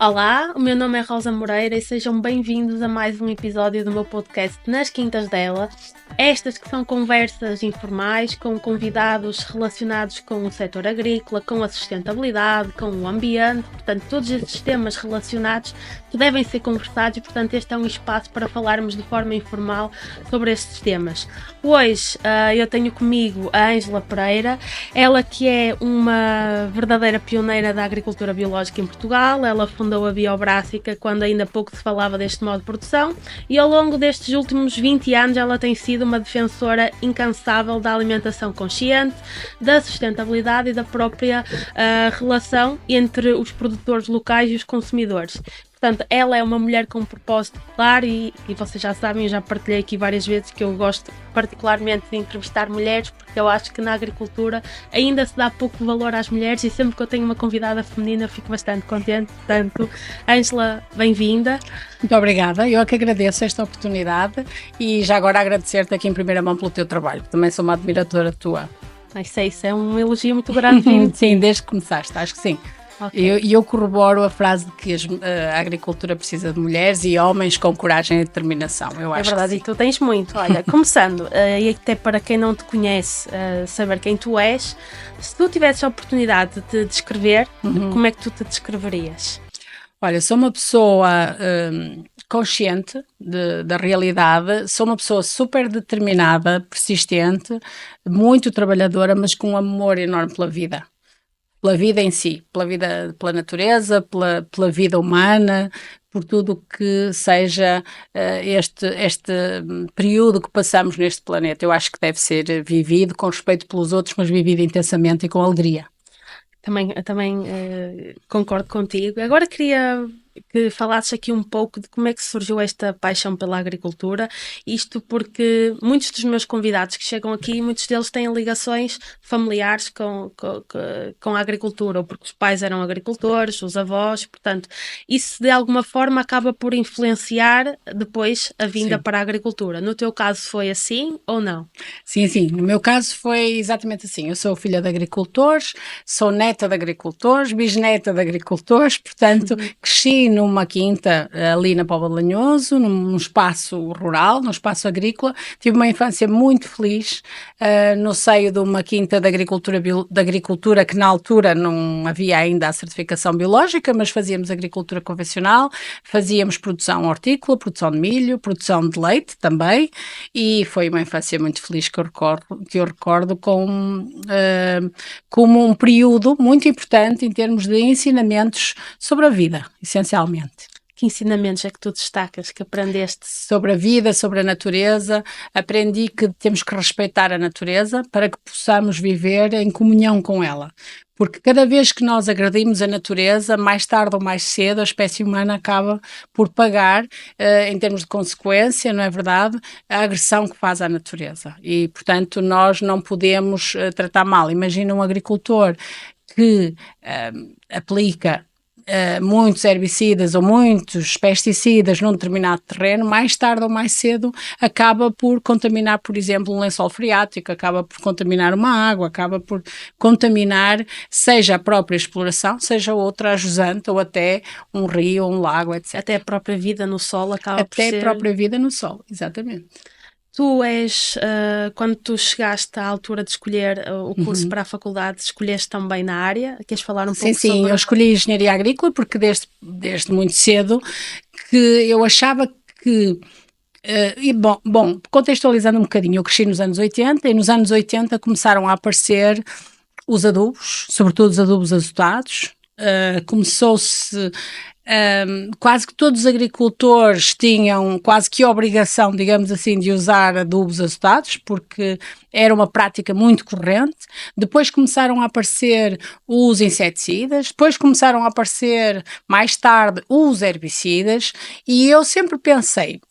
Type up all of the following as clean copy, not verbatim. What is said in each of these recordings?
Olá, o meu nome é Rosa Moreira e sejam bem-vindos a mais um episódio do meu podcast Nas Quintas dela. Estas que são conversas informais com convidados relacionados com o setor agrícola, com a sustentabilidade, com o ambiente, portanto todos esses temas relacionados que devem ser conversados e portanto este é um espaço para falarmos de forma informal sobre estes temas. Hoje eu tenho comigo a Ângela Pereira, ela que é uma verdadeira pioneira da agricultura biológica em Portugal. Ela fundou a Biobrássica quando ainda pouco se falava deste modo de produção e ao longo destes últimos 20 anos ela tem sido uma defensora incansável da alimentação consciente, da sustentabilidade e da própria relação entre os produtores locais e os consumidores. Portanto, ela é uma mulher com um propósito claro e vocês já sabem, eu já partilhei aqui várias vezes que eu gosto particularmente de entrevistar mulheres porque eu acho que na agricultura ainda se dá pouco valor às mulheres e sempre que eu tenho uma convidada feminina fico bastante contente. Portanto, Ângela, bem-vinda. Muito obrigada, eu é que agradeço esta oportunidade e já agora agradecer-te aqui em primeira mão pelo teu trabalho, também sou uma admiradora tua. Isso é um elogio muito grande. Sim, desde que começaste, acho que sim. Okay. Eu corroboro a frase de que a agricultura precisa de mulheres e homens com coragem e determinação. Eu acho verdade, e tu tens muito. Olha, começando, e até para quem não te conhece, saber quem tu és, se tu tivesses a oportunidade de te descrever, como é que tu te descreverias? Olha, sou uma pessoa consciente da realidade, sou uma pessoa super determinada, persistente, muito trabalhadora, mas com um amor enorme pela vida. Pela vida em si, pela natureza, pela vida humana, por tudo o que seja este período que passamos neste planeta. Eu acho que deve ser vivido com respeito pelos outros, mas vivido intensamente e com alegria. Também concordo contigo. Agora queria que falasses aqui um pouco de como é que surgiu esta paixão pela agricultura, isto porque muitos dos meus convidados que chegam aqui, muitos deles têm ligações familiares com a agricultura, ou porque os pais eram agricultores, os avós, portanto, isso de alguma forma acaba por influenciar depois a vinda para a agricultura. No teu caso foi assim ou não? Sim, no meu caso foi exatamente assim. Eu sou filha de agricultores, sou neta de agricultores, bisneta de agricultores, portanto, cresci numa quinta ali na Póvoa de Lanhoso, num espaço rural, num espaço agrícola. Tive uma infância muito feliz no seio de uma quinta de agricultura que na altura não havia ainda a certificação biológica, mas fazíamos agricultura convencional, fazíamos produção hortícola, produção de milho, produção de leite também, e foi uma infância muito feliz que eu recordo como um período muito importante em termos de ensinamentos sobre a vida, essencialmente. Que ensinamentos é que tu destacas, que aprendeste? Sobre a vida, sobre a natureza. Aprendi que temos que respeitar a natureza para que possamos viver em comunhão com ela. Porque cada vez que nós agredimos a natureza, mais tarde ou mais cedo, a espécie humana acaba por pagar, em termos de consequência, não é verdade, a agressão que faz à natureza. E, portanto, nós não podemos tratar mal. Imagina um agricultor que aplica muitos herbicidas ou muitos pesticidas num determinado terreno, mais tarde ou mais cedo acaba por contaminar, por exemplo, um lençol freático, acaba por contaminar uma água, acaba por contaminar seja a própria exploração, seja outra jusante ou até um rio, um lago, etc. Até a própria vida no solo acaba por ser... Até a própria vida no solo, exatamente. Tu és, quando tu chegaste à altura de escolher o curso para a faculdade, escolheste também na área? Queres falar um pouco sobre... Sim, eu escolhi Engenharia Agrícola porque desde muito cedo que eu achava que... bom, contextualizando um bocadinho, eu cresci nos anos 80 e nos anos 80 começaram a aparecer os adubos, sobretudo os adubos azotados. Começou-se... quase que todos os agricultores tinham quase que a obrigação, digamos assim, de usar adubos azotados, porque era uma prática muito corrente. Depois começaram a aparecer os inseticidas, depois começaram a aparecer, mais tarde, os herbicidas, e eu sempre pensei...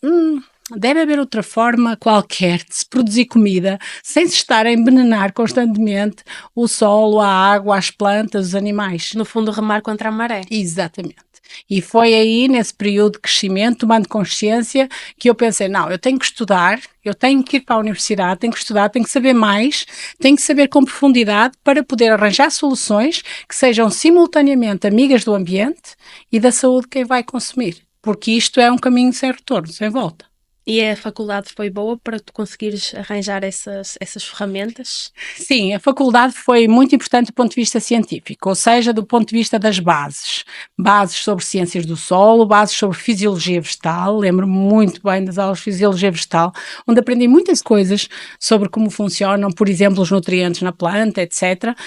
deve haver outra forma qualquer de se produzir comida sem se estar a envenenar constantemente o solo, a água, as plantas, os animais. No fundo, remar contra a maré. Exatamente. E foi aí, nesse período de crescimento, tomando consciência, que eu pensei, não, eu tenho que estudar, eu tenho que ir para a universidade, tenho que estudar, tenho que saber mais, tenho que saber com profundidade para poder arranjar soluções que sejam simultaneamente amigas do ambiente e da saúde de quem vai consumir. Porque isto é um caminho sem retorno, sem volta. E a faculdade foi boa para tu conseguires arranjar essas ferramentas? Sim, a faculdade foi muito importante do ponto de vista científico, ou seja, do ponto de vista das bases. Bases sobre ciências do solo, bases sobre fisiologia vegetal, lembro-me muito bem das aulas de fisiologia vegetal, onde aprendi muitas coisas sobre como funcionam, por exemplo, os nutrientes na planta, etc.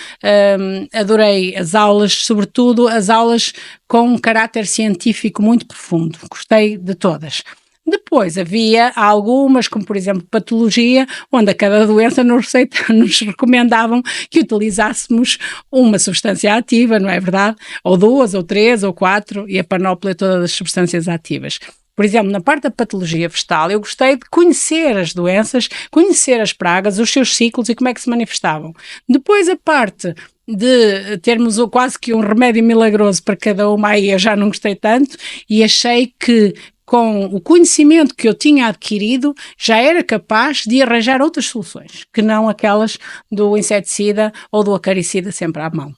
Adorei as aulas, sobretudo as aulas com um caráter científico muito profundo, gostei de todas. Depois havia algumas, como por exemplo patologia, onde a cada doença nos recomendavam que utilizássemos uma substância ativa, não é verdade? Ou 2, ou 3, ou 4, e a panóplia toda das substâncias ativas. Por exemplo, na parte da patologia vegetal, eu gostei de conhecer as doenças, conhecer as pragas, os seus ciclos e como é que se manifestavam. Depois a parte de termos quase que um remédio milagroso para cada uma, aí eu já não gostei tanto e achei que com o conhecimento que eu tinha adquirido, já era capaz de arranjar outras soluções, que não aquelas do inseticida ou do acaricida sempre à mão.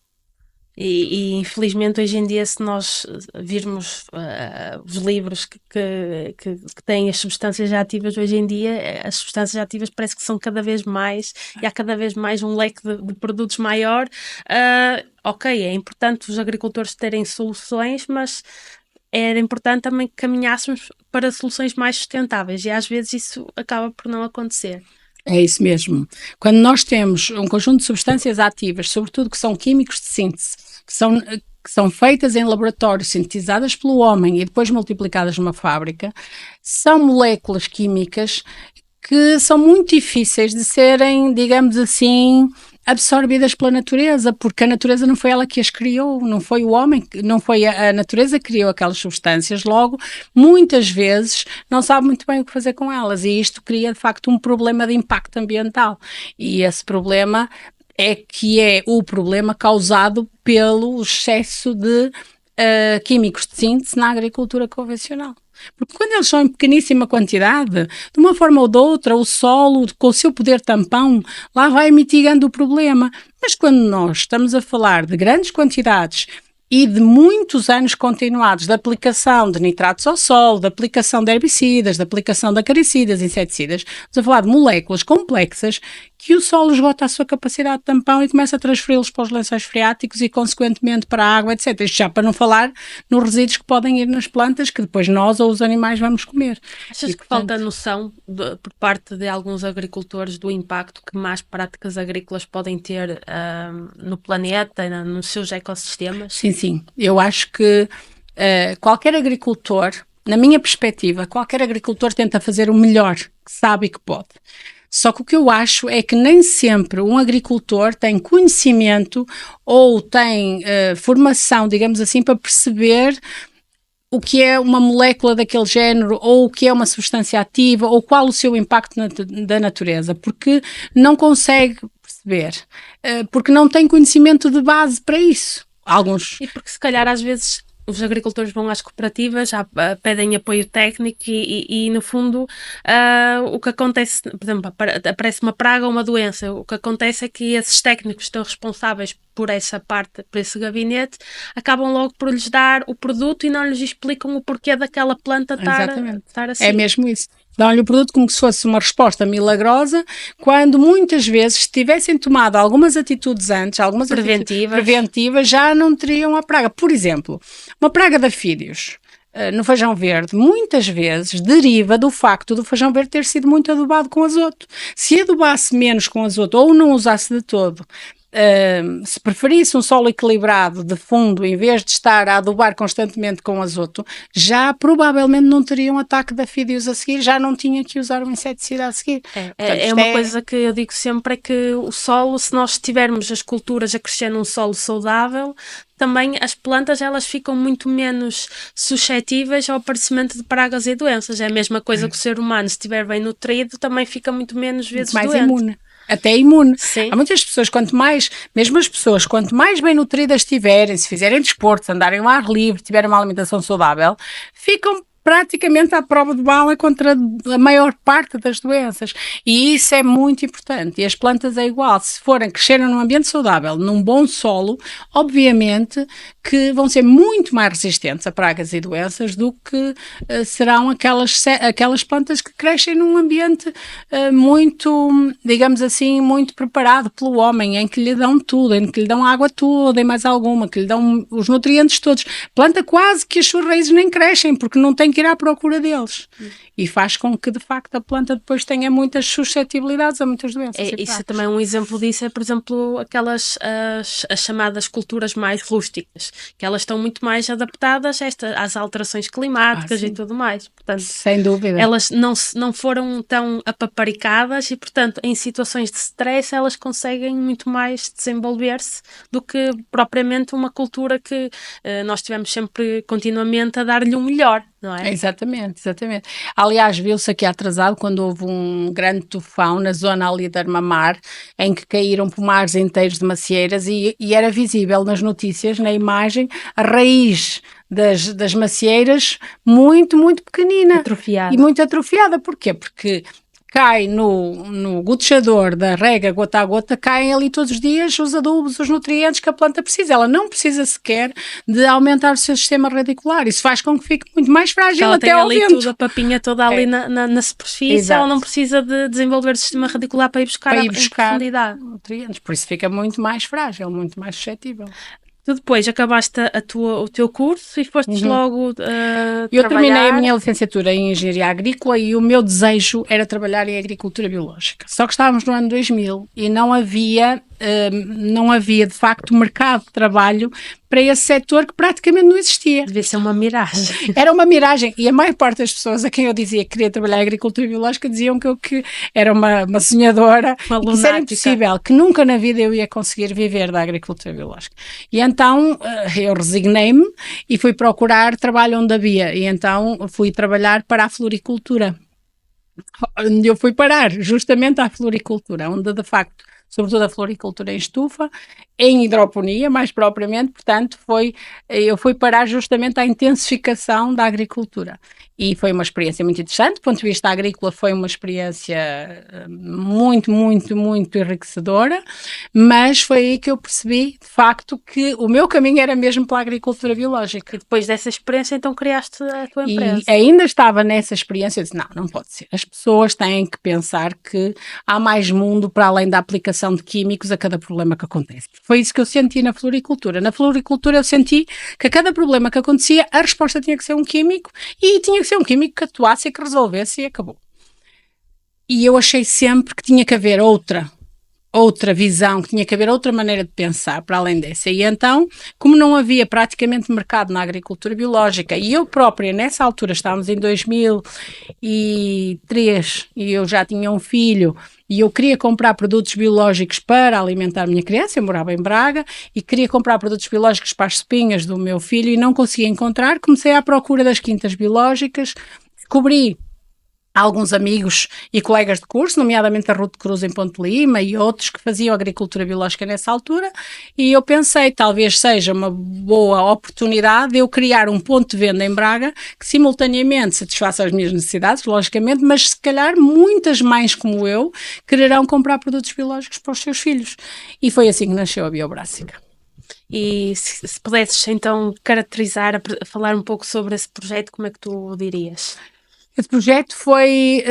E infelizmente hoje em dia, se nós virmos os livros que têm as substâncias ativas hoje em dia, as substâncias ativas parece que são cada vez mais, e há cada vez mais um leque de produtos maior. Ok, é importante os agricultores terem soluções, mas era importante também que caminhássemos para soluções mais sustentáveis, e às vezes isso acaba por não acontecer. É isso mesmo. Quando nós temos um conjunto de substâncias ativas, sobretudo que são químicos de síntese, que são feitas em laboratório, sintetizadas pelo homem e depois multiplicadas numa fábrica, são moléculas químicas que são muito difíceis de serem, digamos assim, absorvidas pela natureza, porque a natureza não foi ela que as criou, não foi o homem, não foi a natureza que criou aquelas substâncias, logo, muitas vezes não sabe muito bem o que fazer com elas, e isto cria, de facto, um problema de impacto ambiental, e esse problema é o problema causado pelo excesso de químicos de síntese na agricultura convencional. Porque quando eles são em pequeníssima quantidade, de uma forma ou de outra, o solo, com o seu poder tampão, lá vai mitigando o problema. Mas quando nós estamos a falar de grandes quantidades e de muitos anos continuados de aplicação de nitratos ao solo, de aplicação de herbicidas, de aplicação de acaricidas, inseticidas, estamos a falar de moléculas complexas que o solo esgota a sua capacidade de tampão e começa a transferi-los para os lençóis freáticos e, consequentemente, para a água, etc. Isto já para não falar nos resíduos que podem ir nas plantas, que depois nós ou os animais vamos comer. Achas que falta noção por parte de alguns agricultores do impacto que más práticas agrícolas podem ter no planeta, nos seus ecossistemas? Sim. Eu acho que qualquer agricultor, na minha perspectiva, qualquer agricultor tenta fazer o melhor que sabe e que pode. Só que o que eu acho é que nem sempre um agricultor tem conhecimento ou tem formação, digamos assim, para perceber o que é uma molécula daquele género, ou o que é uma substância ativa, ou qual o seu impacto da natureza, porque não consegue perceber, porque não tem conhecimento de base para isso. Alguns. E porque se calhar às vezes os agricultores vão às cooperativas, pedem apoio técnico e no fundo o que acontece, por exemplo, aparece uma praga ou uma doença, o que acontece é que esses técnicos que estão responsáveis por essa parte, por esse gabinete, acabam logo por lhes dar o produto e não lhes explicam o porquê daquela planta estar assim. É mesmo isso. Dão-lhe o produto como se fosse uma resposta milagrosa, quando muitas vezes, se tivessem tomado algumas atitudes antes, algumas preventivas, já não teriam a praga. Por exemplo, uma praga de afídeos no feijão verde, muitas vezes deriva do facto do feijão verde ter sido muito adubado com azoto. Se adubasse menos com azoto ou não usasse de todo, se preferisse um solo equilibrado de fundo em vez de estar a adubar constantemente com azoto, já provavelmente não teria um ataque de afídeos a seguir, já não tinha que usar um inseticida a seguir. Portanto, uma coisa que eu digo sempre é que o solo, se nós tivermos as culturas a crescer num solo saudável, também as plantas elas ficam muito menos suscetíveis ao aparecimento de pragas e doenças. É a mesma coisa que o ser humano, se estiver bem nutrido, também fica muito menos vezes mais doente. imune. até imune. Sim. Há muitas pessoas, mesmo as pessoas, quanto mais bem nutridas estiverem, se fizerem desporto, se andarem ao ar livre, tiverem uma alimentação saudável, ficam praticamente à prova de bala contra a maior parte das doenças. E isso é muito importante. E as plantas é igual. Se forem crescerem num ambiente saudável, num bom solo, obviamente que vão ser muito mais resistentes a pragas e doenças do que serão aquelas plantas que crescem num ambiente muito, digamos assim, muito preparado pelo homem, em que lhe dão tudo, em que lhe dão água toda e mais alguma, que lhe dão os nutrientes todos. Planta quase que as suas raízes nem crescem, porque não tem que ir à procura deles. E faz com que, de facto, a planta depois tenha muitas suscetibilidades a muitas doenças. Isso também um exemplo disso é, por exemplo, aquelas as chamadas culturas mais rústicas, que elas estão muito mais adaptadas às alterações climáticas e tudo mais. Portanto, sem dúvida. Elas não foram tão apaparicadas e, portanto, em situações de stress, elas conseguem muito mais desenvolver-se do que propriamente uma cultura que nós tivemos sempre continuamente a dar-lhe o melhor. Não é? Exatamente. Aliás, viu-se aqui atrasado quando houve um grande tufão na zona ali de Armamar, em que caíram pomares inteiros de macieiras e era visível nas notícias, na imagem, a raiz das macieiras muito, muito pequenina. Atrofiada. E muito atrofiada. Porquê? Porque cai no gotejador da rega, gota a gota, caem ali todos os dias os adubos, os nutrientes que a planta precisa. Ela não precisa sequer de aumentar o seu sistema radicular. Isso faz com que fique muito mais frágil ela até tem ao ali vento. tudo, a papinha toda ali na superfície. Exato. Ela não precisa de desenvolver o sistema radicular para ir buscar em profundidade. Nutrientes. Por isso fica muito mais frágil, muito mais suscetível. Tu depois acabaste o teu curso e fostes logo Eu terminei a minha licenciatura em Engenharia Agrícola e o meu desejo era trabalhar em agricultura biológica. Só que estávamos no ano 2000 e não havia de facto mercado de trabalho para esse setor que praticamente não existia. Devia ser uma miragem. Era uma miragem e a maior parte das pessoas a quem eu dizia que queria trabalhar em agricultura biológica diziam que era uma sonhadora, que isso era impossível, que nunca na vida eu ia conseguir viver da agricultura biológica. E então eu resignei-me e fui procurar trabalho onde havia e então fui trabalhar para a floricultura. Onde eu fui parar, justamente à floricultura, onde de facto, sobretudo a floricultura em estufa, em hidroponia, mais propriamente, portanto, eu fui parar justamente à intensificação da agricultura. E foi uma experiência muito interessante, do ponto de vista agrícola foi uma experiência muito, muito, muito enriquecedora, mas foi aí que eu percebi, de facto, que o meu caminho era mesmo pela agricultura biológica. E depois dessa experiência, então, criaste a tua empresa. E ainda estava nessa experiência, eu disse, não pode ser. As pessoas têm que pensar que há mais mundo para além da aplicação de químicos a cada problema que acontece. Foi isso que eu senti na floricultura. Na floricultura eu senti que a cada problema que acontecia, a resposta tinha que ser um químico e tinha que ser um químico que atuasse e que resolvesse e acabou. E eu achei sempre que tinha que haver outra visão, que tinha que haver outra maneira de pensar para além dessa. E então, como não havia praticamente mercado na agricultura biológica, e eu própria, nessa altura, estávamos em 2003, e eu já tinha um filho, e eu queria comprar produtos biológicos para alimentar a minha criança, eu morava em Braga, e queria comprar produtos biológicos para as espinhas do meu filho, e não conseguia encontrar, comecei à procura das quintas biológicas, descobri alguns amigos e colegas de curso, nomeadamente a Ruth Cruz em Ponte Lima e outros que faziam agricultura biológica nessa altura, e eu pensei, talvez seja uma boa oportunidade de eu criar um ponto de venda em Braga que simultaneamente satisfaça as minhas necessidades, logicamente, mas se calhar muitas mães como eu quererão comprar produtos biológicos para os seus filhos. E foi assim que nasceu a Biobrássica. E se pudesses então caracterizar, falar um pouco sobre esse projeto, como é que tu o dirias? Esse projeto foi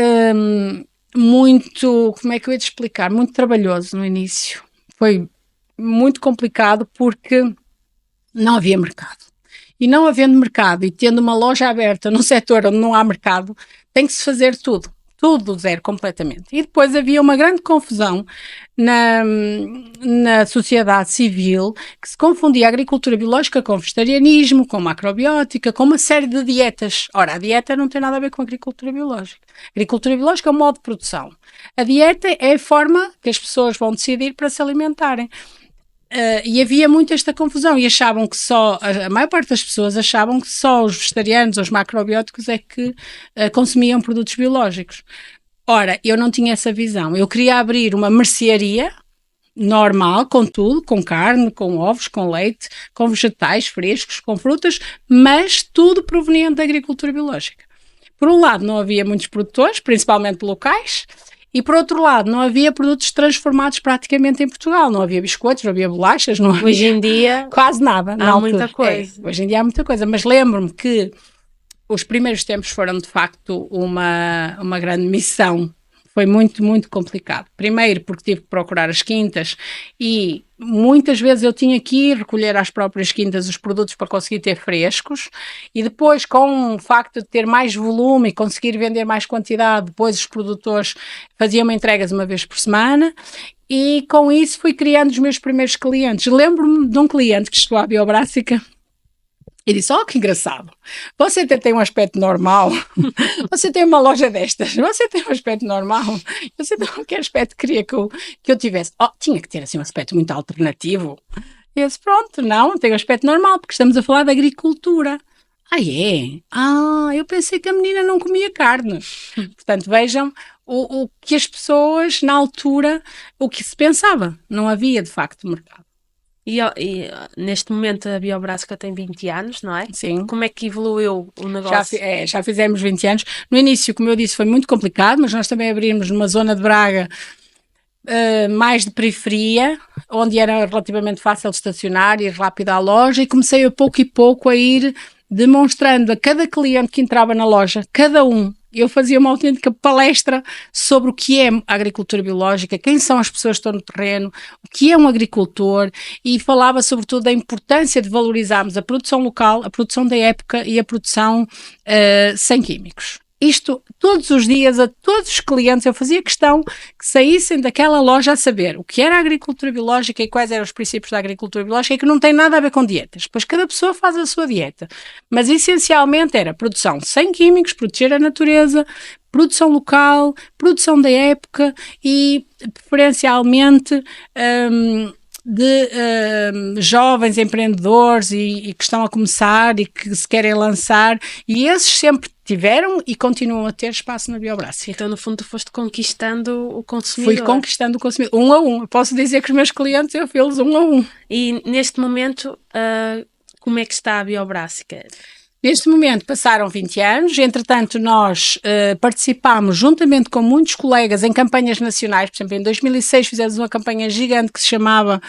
muito, como é que eu ia te explicar, muito trabalhoso no início. Foi muito complicado porque não havia mercado. E não havendo mercado e tendo uma loja aberta num setor onde não há mercado, tem que se fazer tudo do zero completamente. E depois havia uma grande confusão na sociedade civil, que se confundia a agricultura biológica com vegetarianismo, com macrobiótica, com uma série de dietas. Ora, a dieta não tem nada a ver com a agricultura biológica. A agricultura biológica é um modo de produção. A dieta é a forma que as pessoas vão decidir para se alimentarem. E havia muito esta confusão e achavam que a maior parte das pessoas achavam que só os vegetarianos ou os macrobióticos é que consumiam produtos biológicos. Ora, eu não tinha essa visão. Eu queria abrir uma mercearia normal, com tudo, com carne, com ovos, com leite, com vegetais frescos, com frutas, mas tudo proveniente da agricultura biológica. Por um lado, não havia muitos produtores, principalmente locais, e por outro lado, não havia produtos transformados praticamente em Portugal. Não havia biscoitos, não havia bolachas, não havia Hoje em dia quase nada. há muita coisa. Hoje em dia há muita coisa, mas lembro-me que os primeiros tempos foram de facto uma grande missão. Foi muito, muito complicado. Primeiro porque tive que procurar as quintas e muitas vezes eu tinha que ir recolher às próprias quintas os produtos para conseguir ter frescos, e depois, com o facto de ter mais volume e conseguir vender mais quantidade, depois os produtores faziam entregas uma vez por semana, e com isso fui criando os meus primeiros clientes. Lembro-me de um cliente que chegou à Biobrássica e disse: "Oh, que engraçado, você até tem um aspecto normal, você tem uma loja destas, você tem um aspecto normal, você tem que aspecto queria que eu tivesse?" Oh, tinha que ter assim um aspecto muito alternativo. E eu disse: "Pronto, não, tem um aspecto normal, porque estamos a falar de agricultura." "Ah, é? Ah, eu pensei que a menina não comia carne." Portanto, vejam o que as pessoas, na altura, o que se pensava. Não havia, de facto, mercado. E neste momento a Biobrásica tem 20 anos, não é? Sim. Como é que evoluiu o negócio? Já fizemos 20 anos. No início, como eu disse, foi muito complicado, mas nós também abrimos numa zona de Braga mais de periferia, onde era relativamente fácil de estacionar e rápido à loja, e comecei a pouco e pouco a ir demonstrando a cada cliente que entrava na loja, cada um. Eu fazia uma autêntica palestra sobre o que é a agricultura biológica, quem são as pessoas que estão no terreno, o que é um agricultor, e falava sobretudo da importância de valorizarmos a produção local, a produção da época e a produção sem químicos. Isto, todos os dias, a todos os clientes, eu fazia questão que saíssem daquela loja a saber o que era a agricultura biológica e quais eram os princípios da agricultura biológica, e que não tem nada a ver com dietas, pois cada pessoa faz a sua dieta. Mas essencialmente era produção sem químicos, proteger a natureza, produção local, produção da época e preferencialmente de jovens empreendedores e que estão a começar e que se querem lançar, e esses sempre tiveram e continuam a ter espaço na Biobrássica. Então, no fundo, tu foste conquistando o consumidor. Fui conquistando o consumidor, um a um. Eu posso dizer que os meus clientes eu fiz um a um. E neste momento, como é que está a Biobrássica? Neste momento passaram 20 anos, entretanto nós participámos juntamente com muitos colegas em campanhas nacionais. Por exemplo, em 2006 fizemos uma campanha gigante que se chamava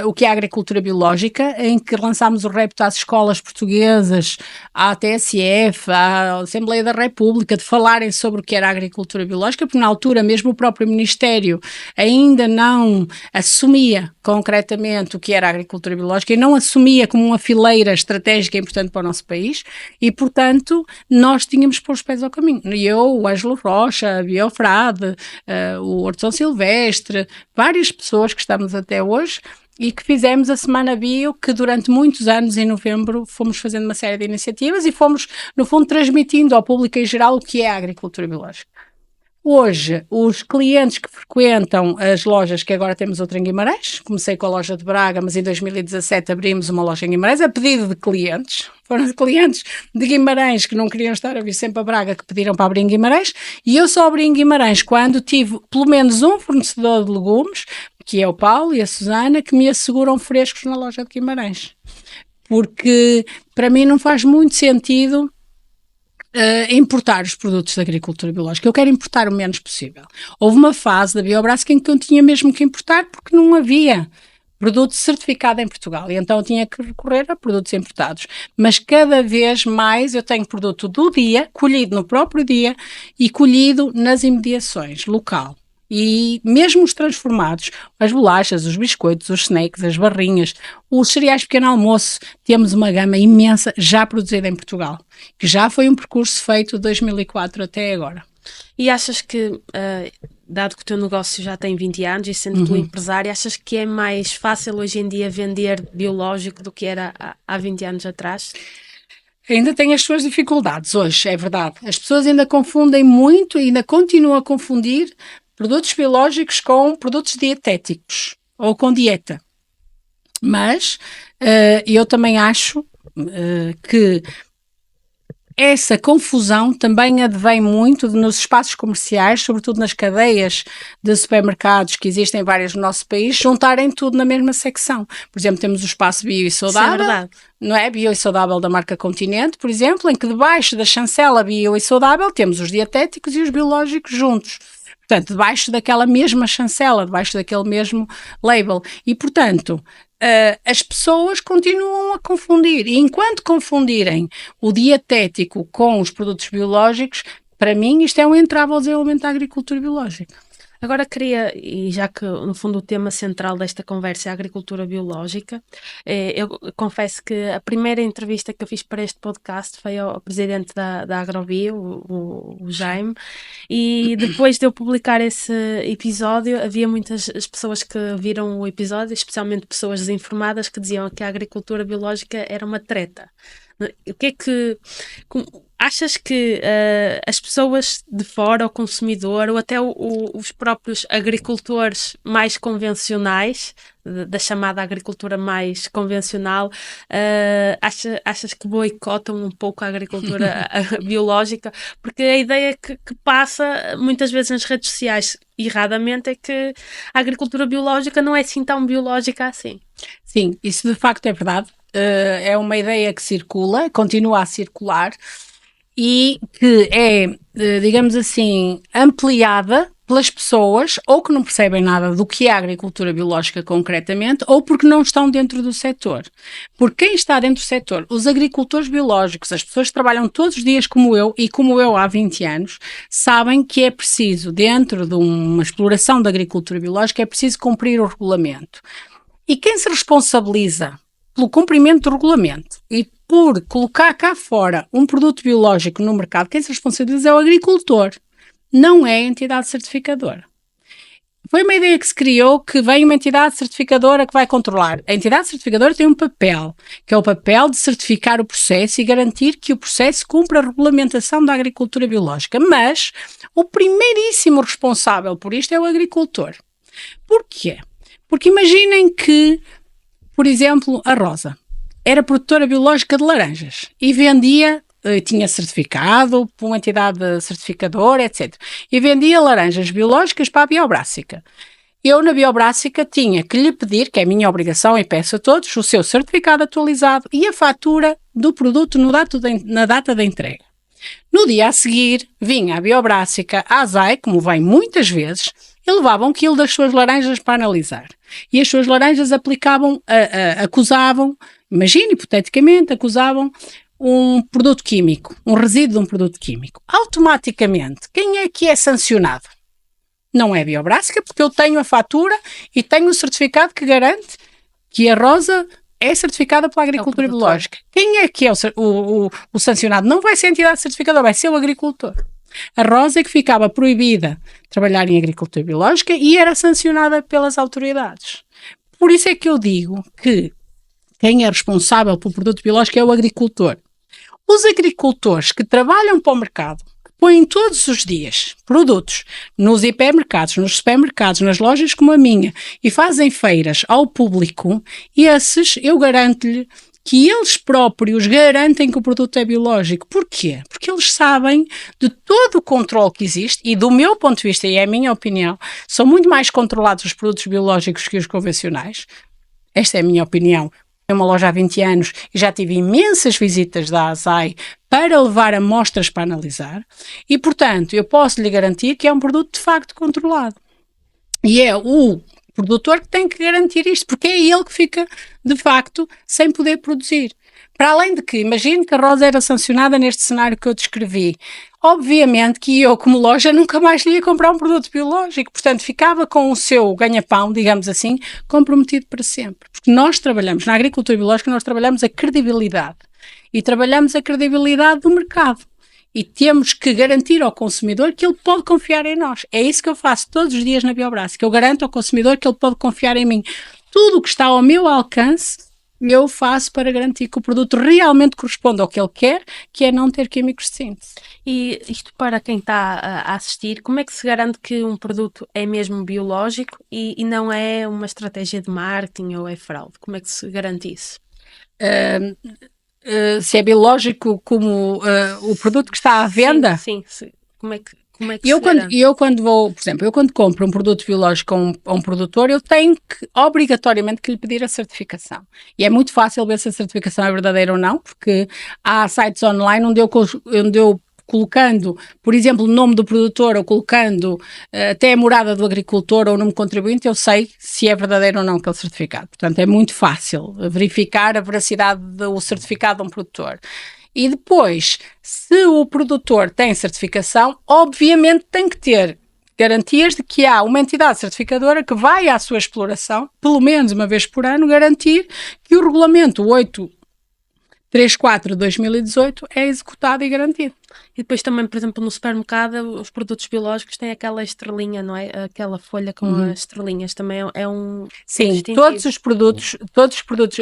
o que é a agricultura biológica, em que lançámos o repto às escolas portuguesas, à TSF, à Assembleia da República, de falarem sobre o que era a agricultura biológica, porque na altura mesmo o próprio Ministério ainda não assumia concretamente o que era a agricultura biológica e não assumia como uma fileira estratégica importante para o nosso país, e portanto nós tínhamos que pôr os pés ao caminho. Eu, o Ângelo Rocha, a Biofrade, o Hortão Silvestre, várias pessoas que estamos até hoje, e que fizemos a Semana Bio, que durante muitos anos, em novembro, fomos fazendo uma série de iniciativas e fomos, no fundo, transmitindo ao público em geral o que é a agricultura biológica. Hoje, os clientes que frequentam as lojas, que agora temos outra em Guimarães, comecei com a loja de Braga, mas em 2017 abrimos uma loja em Guimarães, a pedido de clientes. Foram clientes de Guimarães que não queriam estar a vir sempre a Braga, que pediram para abrir em Guimarães, e eu só abri em Guimarães quando tive pelo menos um fornecedor de legumes, que é o Paulo e a Susana, que me asseguram frescos na loja de Guimarães. Porque para mim não faz muito sentido importar os produtos da agricultura biológica. Eu quero importar o menos possível. Houve uma fase da Biobrássica em que eu tinha mesmo que importar porque não havia produto certificado em Portugal, e então eu tinha que recorrer a produtos importados. Mas cada vez mais eu tenho produto do dia, colhido no próprio dia e colhido nas imediações, local. E mesmo os transformados, as bolachas, os biscoitos, os snacks, as barrinhas, os cereais de pequeno almoço, temos uma gama imensa já produzida em Portugal, que já foi um percurso feito de 2004 até agora. E achas que, dado que o teu negócio já tem 20 anos e sendo tu empresário, achas que é mais fácil hoje em dia vender biológico do que era há 20 anos atrás? Ainda tem as suas dificuldades hoje, é verdade. As pessoas ainda confundem muito e ainda continuam a confundir produtos biológicos com produtos dietéticos ou com dieta. Mas eu também acho que essa confusão também advém muito nos espaços comerciais, sobretudo nas cadeias de supermercados que existem várias no nosso país, juntarem tudo na mesma secção. Por exemplo, temos o espaço bio e saudável, Isso é verdade. não é? Bio e saudável da marca Continente, por exemplo, em que debaixo da chancela bio e saudável temos os dietéticos e os biológicos juntos. Portanto, debaixo daquela mesma chancela, debaixo daquele mesmo label. E, portanto, as pessoas continuam a confundir. E enquanto confundirem o dietético com os produtos biológicos, para mim isto é um entrave ao desenvolvimento da agricultura biológica. Agora queria, e já que no fundo o tema central desta conversa é a agricultura biológica, eu confesso que a primeira entrevista que eu fiz para este podcast foi ao presidente da Agrobio, o Jaime, e depois de eu publicar esse episódio, havia muitas as pessoas que viram o episódio, especialmente pessoas desinformadas, que diziam que a agricultura biológica era uma treta. O que é que... Achas que as pessoas de fora, o consumidor, ou até os próprios agricultores mais convencionais, da chamada agricultura mais convencional, achas que boicotam um pouco a agricultura biológica? Porque a ideia que passa muitas vezes nas redes sociais, erradamente, é que a agricultura biológica não é assim tão biológica assim. Sim, isso de facto é verdade. É uma ideia que circula, continua a circular e que é, digamos assim, ampliada pelas pessoas ou que não percebem nada do que é a agricultura biológica concretamente ou porque não estão dentro do setor. Porque quem está dentro do setor, os agricultores biológicos, as pessoas que trabalham todos os dias como eu e como eu há 20 anos, sabem que é preciso, dentro de uma exploração da agricultura biológica, é preciso cumprir o regulamento. E quem se responsabiliza pelo cumprimento do regulamento e por colocar cá fora um produto biológico no mercado, quem se responsabiliza é o agricultor, não é a entidade certificadora. Foi uma ideia que se criou que vem uma entidade certificadora que vai controlar. A entidade certificadora tem um papel, que é o papel de certificar o processo e garantir que o processo cumpra a regulamentação da agricultura biológica. Mas o primeiríssimo responsável por isto é o agricultor. Porquê? Porque imaginem que, por exemplo, a Rosa era produtora biológica de laranjas e vendia, tinha certificado por uma entidade certificadora, etc. E vendia laranjas biológicas para a Biobrássica. Eu, na Biobrássica, tinha que lhe pedir, que é a minha obrigação e peço a todos, o seu certificado atualizado e a fatura do produto na data da entrega. No dia a seguir, vinha a Biobrássica, a ASAI, como vem muitas vezes, e levava 1 quilo das suas laranjas para analisar. E as suas laranjas acusavam, imagine, hipoteticamente, acusavam um produto químico, um resíduo de um produto químico. Automaticamente, quem é que é sancionado? Não é a Biobrássica, porque eu tenho a fatura e tenho o certificado que garante que a Rosa é certificada pela agricultura biológica. Quem é que é o sancionado? Não vai ser a entidade certificadora, vai ser o agricultor. A Rosa é que ficava proibida de trabalhar em agricultura biológica e era sancionada pelas autoridades. Por isso é que eu digo que quem é responsável pelo produto biológico é o agricultor. Os agricultores que trabalham para o mercado, que põem todos os dias produtos nos hipermercados, nos supermercados, nas lojas como a minha e fazem feiras ao público, esses eu garanto-lhe que eles próprios garantem que o produto é biológico. Porquê? Porque eles sabem de todo o controle que existe e, do meu ponto de vista, e é a minha opinião, são muito mais controlados os produtos biológicos que os convencionais. Esta é a minha opinião. É uma loja há 20 anos e já tive imensas visitas da ASAI para levar amostras para analisar e, portanto, eu posso lhe garantir que é um produto de facto controlado. E é o produtor que tem que garantir isto, porque é ele que fica, de facto, sem poder produzir. Para além de que, imagino que a Rosa era sancionada neste cenário que eu descrevi. Obviamente que eu, como loja, nunca mais lhe ia comprar um produto biológico. Portanto, ficava com o seu ganha-pão, digamos assim, comprometido para sempre. Porque nós trabalhamos, na agricultura biológica, nós trabalhamos a credibilidade. E trabalhamos a credibilidade do mercado. E temos que garantir ao consumidor que ele pode confiar em nós. É isso que eu faço todos os dias na Biobrássica. Eu garanto ao consumidor que ele pode confiar em mim. Tudo o que está ao meu alcance, eu faço para garantir que o produto realmente corresponde ao que ele quer, que é não ter químicos de síntese. E isto para quem está a assistir, como é que se garante que um produto é mesmo biológico e não é uma estratégia de marketing ou é fraude? Como é que se garante isso? se é biológico como o produto que está à venda? Sim. Como é que Eu quando vou, por exemplo, eu quando compro um produto biológico a um produtor, eu tenho que, obrigatoriamente, que lhe pedir a certificação. E é muito fácil ver se a certificação é verdadeira ou não, porque há sites online onde eu colocando, por exemplo, o nome do produtor ou colocando até a morada do agricultor ou o nome contribuinte, eu sei se é verdadeiro ou não aquele certificado. Portanto, é muito fácil verificar a veracidade do certificado de um produtor. E depois, se o produtor tem certificação, obviamente tem que ter garantias de que há uma entidade certificadora que vai à sua exploração, pelo menos uma vez por ano, garantir que o regulamento 834 de 2018 é executado e garantido. E depois também, por exemplo, no supermercado, os produtos biológicos têm aquela estrelinha, não é? Aquela folha com as estrelinhas, também é um Sim, distintivo. todos os produtos,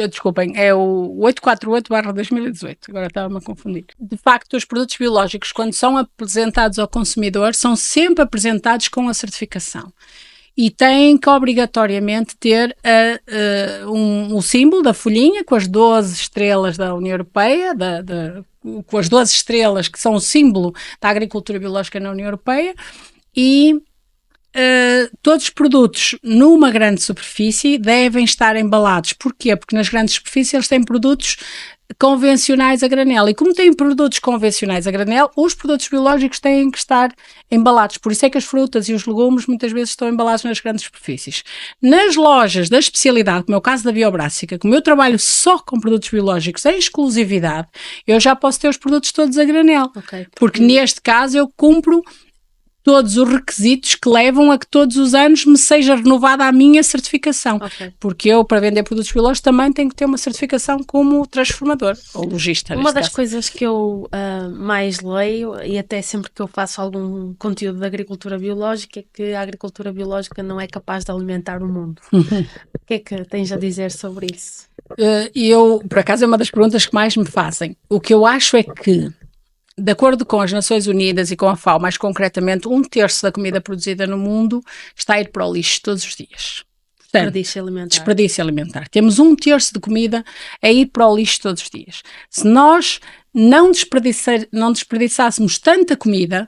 desculpem, é o 848/2018, agora estava-me a confundir. De facto, os produtos biológicos, quando são apresentados ao consumidor, são sempre apresentados com a certificação. E têm que obrigatoriamente ter o símbolo da folhinha com as 12 estrelas da União Europeia, com as 12 estrelas que são o símbolo da agricultura biológica na União Europeia, e todos os produtos numa grande superfície devem estar embalados. Porquê? Porque nas grandes superfícies eles têm produtos convencionais a granel, e como têm produtos convencionais a granel, os produtos biológicos têm que estar embalados. Por isso é que as frutas e os legumes muitas vezes estão embalados nas grandes superfícies. Nas lojas da especialidade, como é o caso da Biobrássica, como eu trabalho só com produtos biológicos em exclusividade, eu já posso ter os produtos todos a granel, porque neste caso eu cumpro todos os requisitos que levam a que todos os anos me seja renovada a minha certificação. Porque eu, para vender produtos biológicos, também tenho que ter uma certificação como transformador ou logista. Uma das coisas que eu mais leio, e até sempre que eu faço algum conteúdo de agricultura biológica, é que a agricultura biológica não é capaz de alimentar o mundo. O que é que tens a dizer sobre isso? Por acaso, é uma das perguntas que mais me fazem. O que eu acho é que, de acordo com as Nações Unidas e com a FAO, mais concretamente, 1/3 da comida produzida no mundo está a ir para o lixo todos os dias. Portanto, desperdício alimentar. Temos 1/3 de comida a ir para o lixo todos os dias. Se nós não desperdiçássemos tanta comida,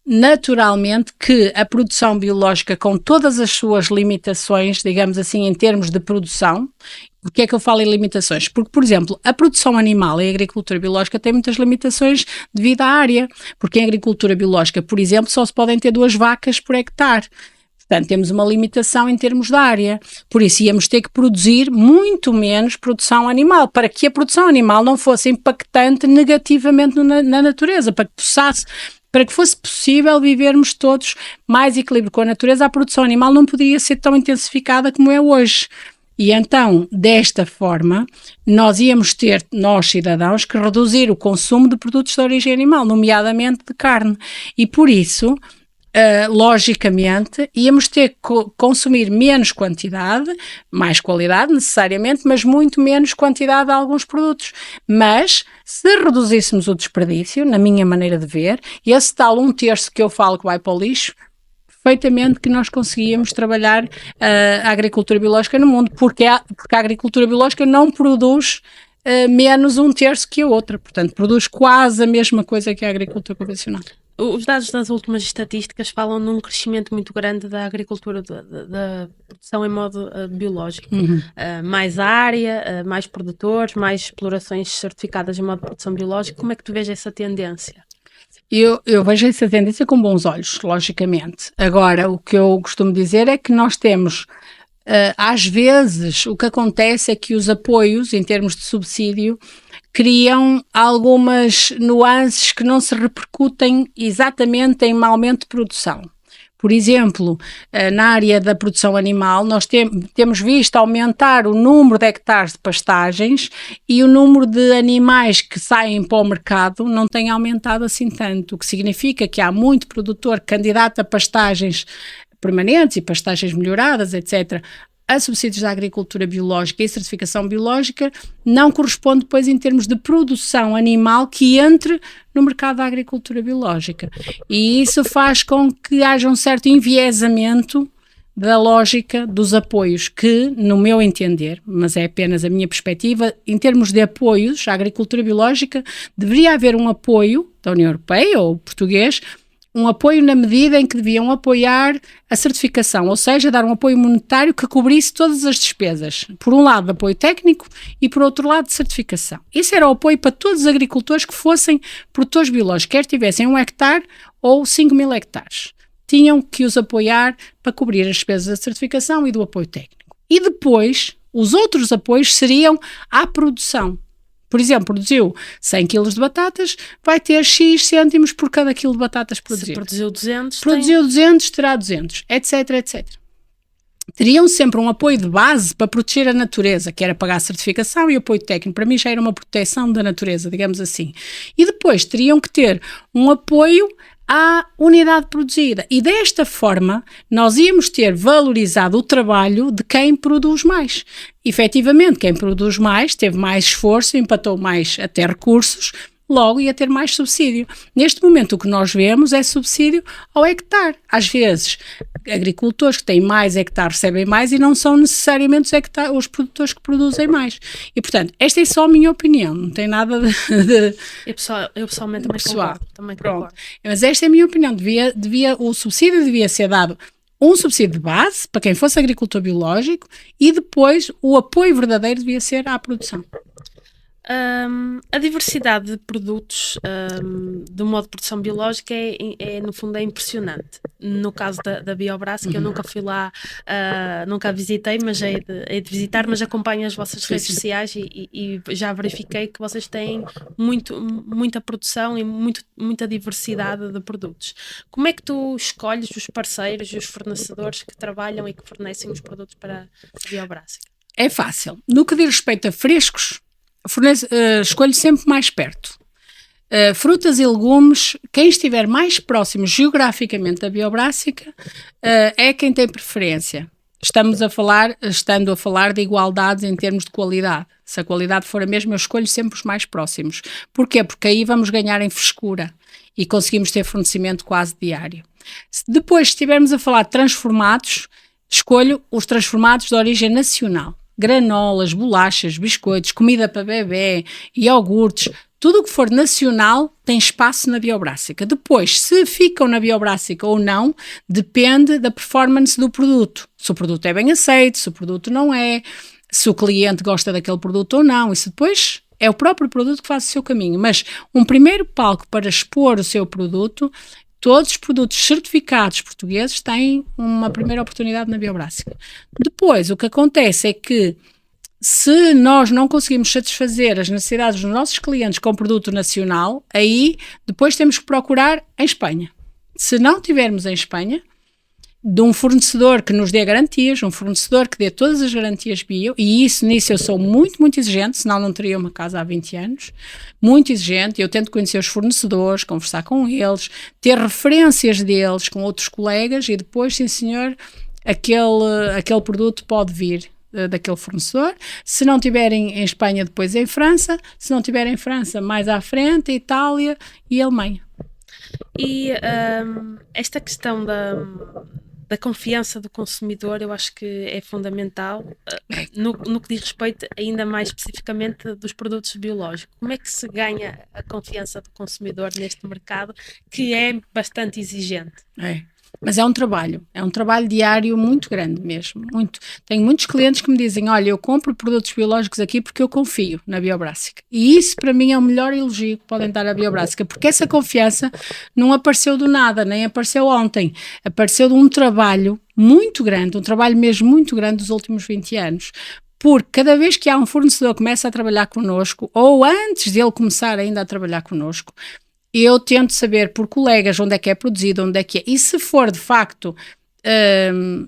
naturalmente que a produção biológica, com todas as suas limitações, digamos assim, em termos de produção. Porquê é que eu falo em limitações? Porque, por exemplo, a produção animal em agricultura biológica tem muitas limitações devido à área, porque em agricultura biológica, por exemplo, só se podem ter 2 vacas por hectare. Portanto, temos uma limitação em termos de área. Por isso, íamos ter que produzir muito menos produção animal, para que a produção animal não fosse impactante negativamente na natureza, para que fosse possível vivermos todos mais equilíbrio com a natureza. A produção animal não poderia ser tão intensificada como é hoje. E então, desta forma, nós íamos ter, nós cidadãos, que reduzir o consumo de produtos de origem animal, nomeadamente de carne. E por isso, logicamente, íamos ter que consumir menos quantidade, mais qualidade necessariamente, mas muito menos quantidade de alguns produtos. Mas, se reduzíssemos o desperdício, na minha maneira de ver, esse tal 1/3 que eu falo que vai para o lixo, perfeitamente que nós conseguíamos trabalhar a agricultura biológica no mundo, porque a agricultura biológica não produz menos 1/3 que a outra, portanto produz quase a mesma coisa que a agricultura convencional. Os dados das últimas estatísticas falam num crescimento muito grande da agricultura, da produção em modo biológico. Mais área, mais produtores, mais explorações certificadas em modo de produção biológica. Como é que tu vês essa tendência? Eu vejo essa tendência com bons olhos, logicamente. Agora, o que eu costumo dizer é que nós temos, às vezes, o que acontece é que os apoios, em termos de subsídio, criam algumas nuances que não se repercutem exatamente em aumento de produção. Por exemplo, na área da produção animal, nós temos visto aumentar o número de hectares de pastagens e o número de animais que saem para o mercado não tem aumentado assim tanto, o que significa que há muito produtor candidato a pastagens permanentes e pastagens melhoradas, etc., a subsídios da agricultura biológica e certificação biológica, não corresponde depois em termos de produção animal que entre no mercado da agricultura biológica. E isso faz com que haja um certo enviesamento da lógica dos apoios que, no meu entender, mas é apenas a minha perspectiva, em termos de apoios à agricultura biológica, deveria haver um apoio da União Europeia ou português, um apoio na medida em que deviam apoiar a certificação, ou seja, dar um apoio monetário que cobrisse todas as despesas. Por um lado, apoio técnico e por outro lado, de certificação. Isso era o apoio para todos os agricultores que fossem produtores biológicos, quer tivessem 1 hectare ou 5.000 hectares. Tinham que os apoiar para cobrir as despesas da certificação e do apoio técnico. E depois, os outros apoios seriam à produção. Por exemplo, produziu 100 kg de batatas, vai ter X cêntimos por cada quilo de batatas produzido. Se produziu 200, produziu 200, terá 200, etc, etc. Teriam sempre um apoio de base para proteger a natureza, que era pagar a certificação e o apoio técnico. Para mim já era uma proteção da natureza, digamos assim. E depois teriam que ter um apoio à unidade produzida. E desta forma, nós íamos ter valorizado o trabalho de quem produz mais. Efetivamente, quem produz mais teve mais esforço, empatou mais até recursos, logo ia ter mais subsídio. Neste momento o que nós vemos é subsídio ao hectare. Às vezes, agricultores que têm mais hectare recebem mais e não são necessariamente os produtores que produzem mais. E, portanto, esta é só a minha opinião, não tem nada de eu pessoalmente também pessoal. Concordo. Mas esta é a minha opinião, o subsídio devia ser dado um subsídio de base para quem fosse agricultor biológico e depois o apoio verdadeiro devia ser à produção. A diversidade de produtos do modo de produção biológica no fundo é impressionante. No caso da Biobrássica, eu nunca fui lá, nunca a visitei, mas hei de visitar, mas acompanho as vossas redes sociais e já verifiquei que vocês têm muita produção e muita diversidade de produtos. Como é que tu escolhes os parceiros e os fornecedores que trabalham e que fornecem os produtos para a Biobrássica? É fácil. No que diz respeito a frescos, escolho sempre mais perto. Frutas e legumes, quem estiver mais próximo geograficamente da Biobrássica é quem tem preferência. Estando a falar de igualdades em termos de qualidade. Se a qualidade for a mesma, eu escolho sempre os mais próximos. Porquê? Porque aí vamos ganhar em frescura e conseguimos ter fornecimento quase diário. Depois, se estivermos a falar de transformados, escolho os transformados de origem nacional. Granolas, bolachas, biscoitos, comida para bebê, iogurtes, tudo o que for nacional tem espaço na Biobrássica. Depois, se ficam na Biobrássica ou não, depende da performance do produto. Se o produto é bem aceito, se o produto não é, se o cliente gosta daquele produto ou não. Isso depois é o próprio produto que faz o seu caminho. Mas um primeiro palco para expor o seu produto, todos os produtos certificados portugueses têm uma primeira oportunidade na Biobrássica. Depois, o que acontece é que se nós não conseguimos satisfazer as necessidades dos nossos clientes com produto nacional, aí depois temos que procurar em Espanha. Se não tivermos em Espanha, de um fornecedor que nos dê garantias, um fornecedor que dê todas as garantias bio, e nisso eu sou muito, muito exigente, senão não teria uma casa há 20 anos, muito exigente, eu tento conhecer os fornecedores, conversar com eles, ter referências deles com outros colegas e depois, sim senhor, aquele produto pode vir daquele fornecedor. Se não tiverem em Espanha, depois em França. Se não tiverem em França, mais à frente, Itália e Alemanha. E esta questão da confiança do consumidor, eu acho que é fundamental no que diz respeito ainda mais especificamente dos produtos biológicos. Como é que se ganha a confiança do consumidor neste mercado que é bastante exigente? Mas é um trabalho diário muito grande mesmo, muito. Tenho muitos clientes que me dizem, olha, eu compro produtos biológicos aqui porque eu confio na Biobrássica. E isso para mim é o melhor elogio que podem dar à Biobrássica, porque essa confiança não apareceu do nada, nem apareceu ontem, apareceu de um trabalho muito grande, um trabalho mesmo muito grande dos últimos 20 anos. Porque cada vez que há um fornecedor que começa a trabalhar connosco, ou antes de ele começar ainda a trabalhar connosco, eu tento saber por colegas onde é que é produzido, onde é que é. E se for de facto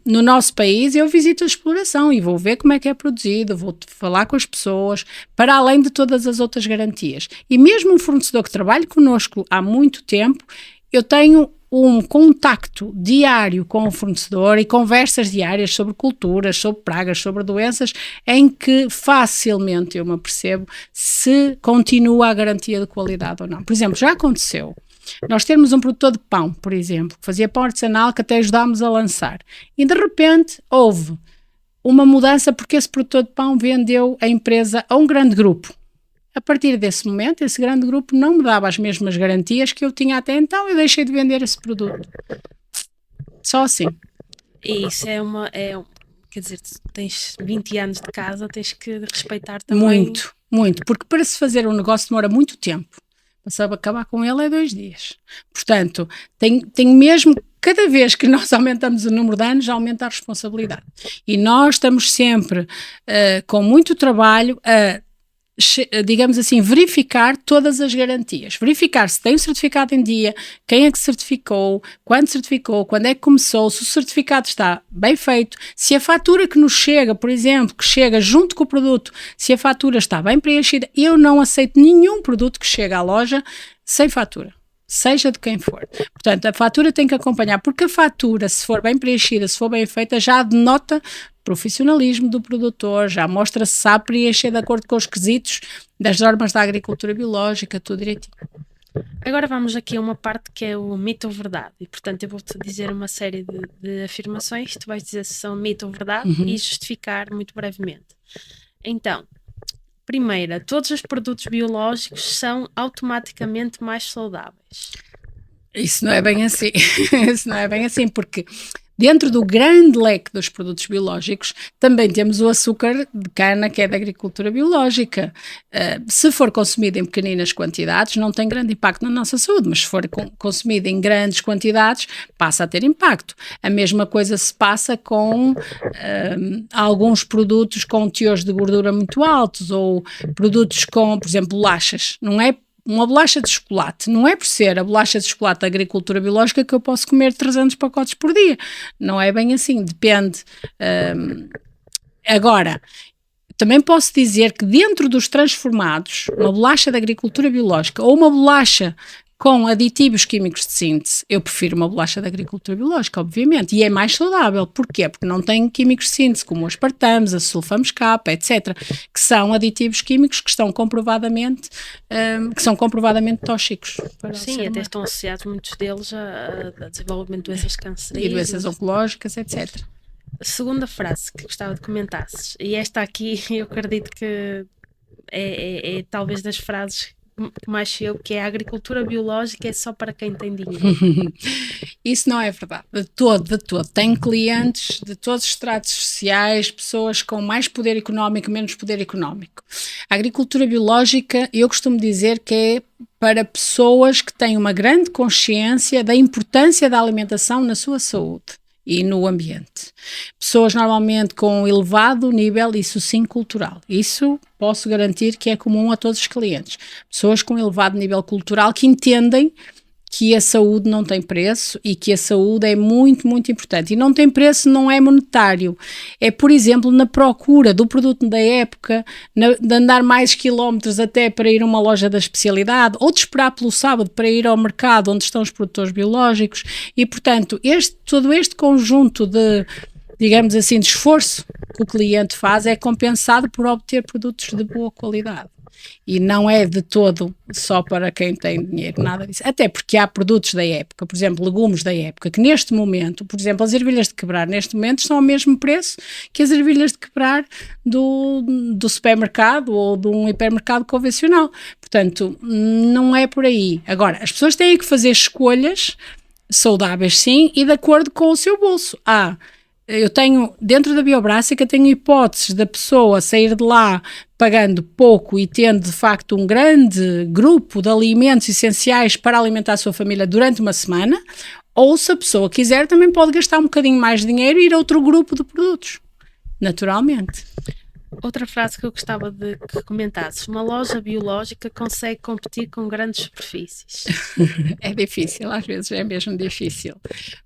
no nosso país, eu visito a exploração e vou ver como é que é produzido, vou falar com as pessoas, para além de todas as outras garantias. E mesmo um fornecedor que trabalhe connosco há muito tempo, eu tenho um contacto diário com o fornecedor e conversas diárias sobre culturas, sobre pragas, sobre doenças, em que facilmente eu me apercebo se continua a garantia de qualidade ou não. Por exemplo, já aconteceu Nós temos um produtor de pão, por exemplo, que fazia pão artesanal, que até ajudámos a lançar. E de repente houve uma mudança porque esse produtor de pão vendeu a empresa a um grande grupo. A partir desse momento, esse grande grupo não me dava as mesmas garantias que eu tinha até então, eu deixei de vender esse produto. Só assim. E isso quer dizer, tens 20 anos de casa, tens que respeitar também. Muito, porque para se fazer um negócio demora muito tempo. Para acabar com ele é 2 dias. Portanto, tem mesmo, cada vez que nós aumentamos o número de anos, aumenta a responsabilidade. E nós estamos sempre com muito trabalho a, digamos assim, verificar todas as garantias. Verificar se tem o certificado em dia, quem é que certificou, quando é que começou, se o certificado está bem feito, se a fatura que nos chega, por exemplo, que chega junto com o produto, se a fatura está bem preenchida. Eu não aceito nenhum produto que chega à loja sem fatura, seja de quem for. Portanto, a fatura tem que acompanhar, porque a fatura, se for bem preenchida, se for bem feita, já denota profissionalismo do produtor, já mostra se sabe preencher de acordo com os quesitos das normas da agricultura biológica, tudo direitinho. Agora vamos aqui a uma parte que é o mito ou verdade, e portanto eu vou-te dizer uma série de afirmações, tu vais dizer se são mito ou verdade e justificar muito brevemente. Então, primeira, todos os produtos biológicos são automaticamente mais saudáveis. Isso não é bem assim. Isso não é bem assim, porque dentro do grande leque dos produtos biológicos também temos o açúcar de cana, que é da agricultura biológica. Se for consumido em pequeninas quantidades, não tem grande impacto na nossa saúde, mas se for consumido em grandes quantidades, passa a ter impacto. A mesma coisa se passa com alguns produtos com teores de gordura muito altos, ou produtos com, por exemplo, bolachas. Não é uma bolacha de chocolate, não é por ser a bolacha de chocolate da agricultura biológica que eu posso comer 300 pacotes por dia. Não é bem assim, depende. Agora, também posso dizer que dentro dos transformados, uma bolacha da agricultura biológica ou uma bolacha com aditivos químicos de síntese, eu prefiro uma bolacha da agricultura biológica, obviamente, e é mais saudável. Porquê? Porque não tem químicos de síntese, como o aspartame, a sulfamos K, etc., que são aditivos químicos que estão comprovadamente tóxicos. Sim, até estão associados muitos deles a desenvolvimento de doenças cancerígenas. E doenças oncológicas, etc. A segunda frase que gostava de comentasses, e esta aqui eu acredito que é talvez das frases que mais chego, que é a agricultura biológica é só para quem tem dinheiro. Isso não é verdade, de todo. Tenho clientes de todos os estratos sociais, pessoas com mais poder económico, menos poder económico. A agricultura biológica, eu costumo dizer que é para pessoas que têm uma grande consciência da importância da alimentação na sua saúde e no ambiente. Pessoas normalmente com elevado nível, isso sim, cultural. Isso posso garantir que é comum a todos os clientes. Pessoas com elevado nível cultural que entendem que a saúde não tem preço e que a saúde é muito, muito importante. E não tem preço, não é monetário. É, por exemplo, na procura do produto da época, de andar mais quilómetros até para ir a uma loja da especialidade, ou de esperar pelo sábado para ir ao mercado onde estão os produtores biológicos. E, portanto, todo este conjunto de, digamos assim, de esforço que o cliente faz é compensado por obter produtos de boa qualidade. E não é de todo só para quem tem dinheiro, nada disso. Até porque há produtos da época, por exemplo, legumes da época, que neste momento, por exemplo, as ervilhas de quebrar neste momento estão ao mesmo preço que as ervilhas de quebrar do supermercado ou de um hipermercado convencional. Portanto, não é por aí. Agora, as pessoas têm que fazer escolhas saudáveis, sim, e de acordo com o seu bolso. Eu tenho, dentro da Biobrássica, tenho hipóteses da pessoa sair de lá pagando pouco e tendo, de facto, um grande grupo de alimentos essenciais para alimentar a sua família durante uma semana, ou se a pessoa quiser, também pode gastar um bocadinho mais de dinheiro e ir a outro grupo de produtos, naturalmente. Outra frase que eu gostava de que comentasses: uma loja biológica consegue competir com grandes superfícies. É difícil, às vezes é mesmo difícil.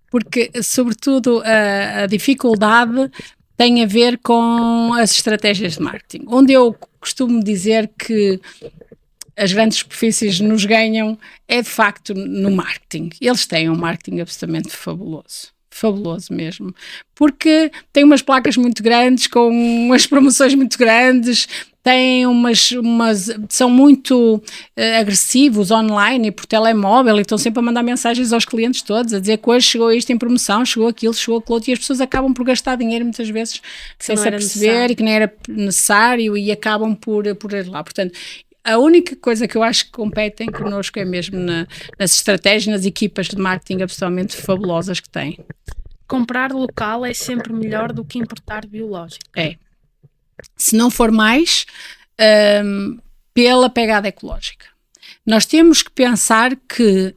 Porque, sobretudo, a dificuldade tem a ver com as estratégias de marketing, onde eu costumo dizer que as grandes superfícies nos ganham é, de facto, no marketing. Eles têm um marketing absolutamente fabuloso. fabuloso mesmo, porque tem umas placas muito grandes, com umas promoções muito grandes, têm são muito agressivos online e por telemóvel, e estão sempre a mandar mensagens aos clientes todos, a dizer que hoje chegou isto em promoção, chegou aquilo, chegou aquilo outro, e as pessoas acabam por gastar dinheiro muitas vezes sem se aperceber e que nem era necessário, e acabam por ir lá. Portanto, a única coisa que eu acho que competem connosco é mesmo nas estratégias, nas equipas de marketing absolutamente fabulosas que têm. Comprar local é sempre melhor do que importar biológico. É. Se não for mais, pela pegada ecológica. Nós temos que pensar que...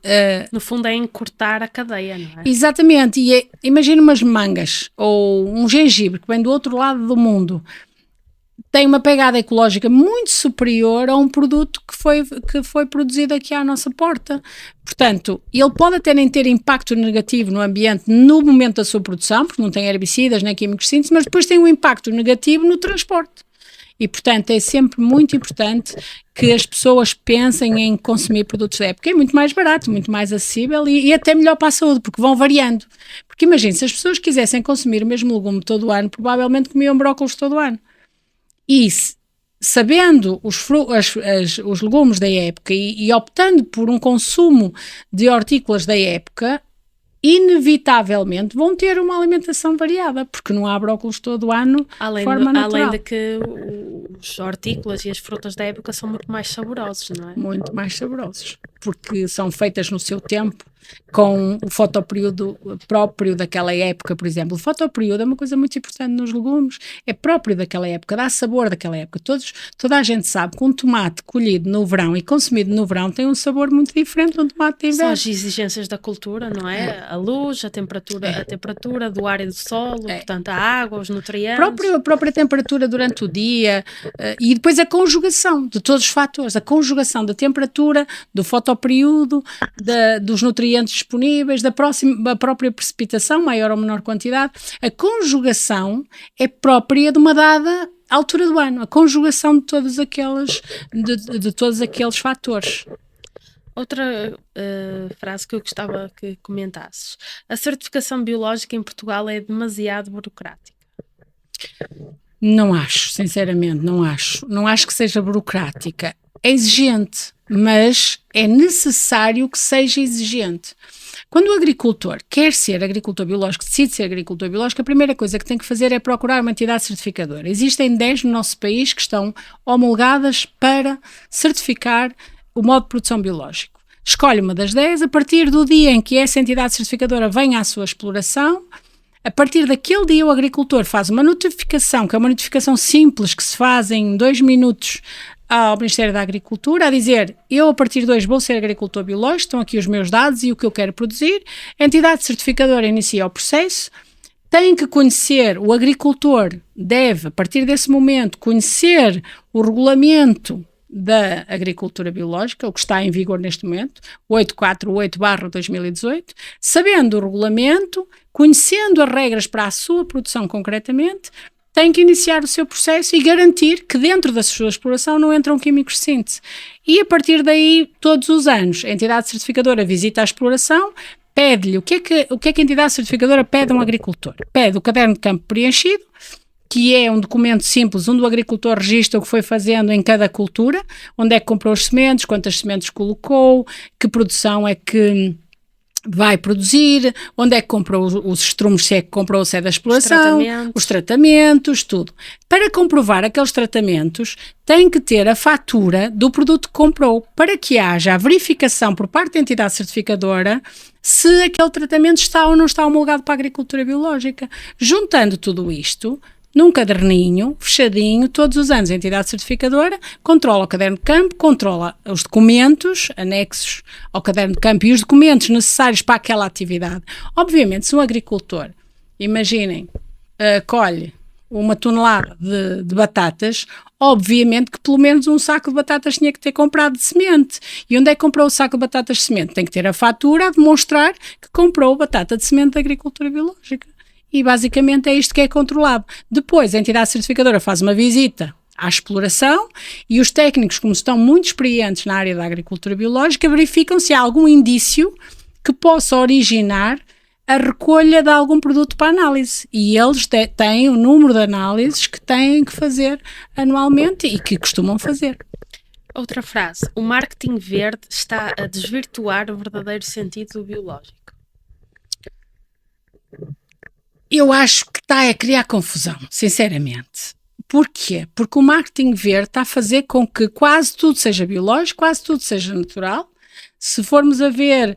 no fundo é encurtar a cadeia, não é? Exatamente. E imagina umas mangas ou um gengibre que vem do outro lado do mundo. Tem uma pegada ecológica muito superior a um produto que foi produzido aqui à nossa porta. Portanto, ele pode até nem ter impacto negativo no ambiente no momento da sua produção, porque não tem herbicidas nem químicos síntese, mas depois tem um impacto negativo no transporte. E, portanto, é sempre muito importante que as pessoas pensem em consumir produtos da época. É muito mais barato, muito mais acessível e até melhor para a saúde, porque vão variando. Porque imagine, se as pessoas quisessem consumir o mesmo legume todo o ano, provavelmente comiam brócolis todo o ano. E sabendo os legumes da época e optando por um consumo de hortícolas da época, inevitavelmente vão ter uma alimentação variada, porque não há brócolis todo o ano de forma natural. Além de que os hortícolas e as frutas da época são muito mais saborosos, não é? Muito mais saborosos, porque são feitas no seu tempo, com o fotoperíodo próprio daquela época, por exemplo. O fotoperíodo é uma coisa muito importante nos legumes, é próprio daquela época, dá sabor daquela época. Toda a gente sabe que um tomate colhido no verão e consumido no verão tem um sabor muito diferente de um tomate de inverno. São as exigências da cultura, não é? A luz, a temperatura do ar e do solo, portanto a água, os nutrientes. A própria temperatura durante o dia e depois a conjugação de todos os fatores, a conjugação da temperatura, do fotoperíodo, dos nutrientes disponíveis, da própria precipitação, maior ou menor quantidade. A conjugação é própria de uma dada altura do ano, a conjugação de todos aqueles fatores. Outra frase que eu gostava que comentasses: a certificação biológica em Portugal é demasiado burocrática. Não acho, sinceramente, não acho que seja burocrática. É exigente, mas é necessário que seja exigente. Quando o agricultor quer ser agricultor biológico, decide ser agricultor biológico, a primeira coisa que tem que fazer é procurar uma entidade certificadora. Existem 10 no nosso país que estão homologadas para certificar o modo de produção biológico. Escolhe uma das 10, a partir do dia em que essa entidade certificadora venha à sua exploração, a partir daquele dia o agricultor faz uma notificação, que é uma notificação simples que se faz em 2 minutos ao Ministério da Agricultura, a dizer: eu a partir de hoje vou ser agricultor biológico, estão aqui os meus dados e o que eu quero produzir. A entidade certificadora inicia o processo, tem que conhecer, o agricultor deve, a partir desse momento, conhecer o regulamento da agricultura biológica, o que está em vigor neste momento, 848/2018, sabendo o regulamento, conhecendo as regras para a sua produção concretamente, tem que iniciar o seu processo e garantir que dentro da sua exploração não entram químicos de síntese. E a partir daí, todos os anos, a entidade certificadora visita a exploração, pede-lhe o que é que a entidade certificadora pede a um agricultor. Pede o caderno de campo preenchido, que é um documento simples onde o agricultor registra o que foi fazendo em cada cultura, onde é que comprou as sementes, quantas sementes colocou, que produção é que vai produzir, onde é que comprou os estrumes, se é que comprou, se é da exploração, os tratamentos, tudo. Para comprovar aqueles tratamentos, tem que ter a fatura do produto que comprou, para que haja a verificação por parte da entidade certificadora se aquele tratamento está ou não está homologado para a agricultura biológica. Juntando tudo isto num caderninho, fechadinho, todos os anos a entidade certificadora controla o caderno de campo, controla os documentos anexos ao caderno de campo e os documentos necessários para aquela atividade. Obviamente, se um agricultor, imaginem, colhe uma tonelada de batatas, obviamente que pelo menos um saco de batatas tinha que ter comprado de semente. E onde é que comprou o saco de batatas de semente? Tem que ter a fatura a demonstrar que comprou batata de semente da agricultura biológica. E basicamente é isto que é controlado. Depois a entidade certificadora faz uma visita à exploração e os técnicos, como estão muito experientes na área da agricultura biológica, verificam se há algum indício que possa originar a recolha de algum produto para análise. E eles têm o número de análises que têm que fazer anualmente e que costumam fazer. Outra frase: o marketing verde está a desvirtuar o verdadeiro sentido do biológico. Eu acho que está a criar confusão, sinceramente. Porquê? Porque o marketing verde está a fazer com que quase tudo seja biológico, quase tudo seja natural. Se formos a ver,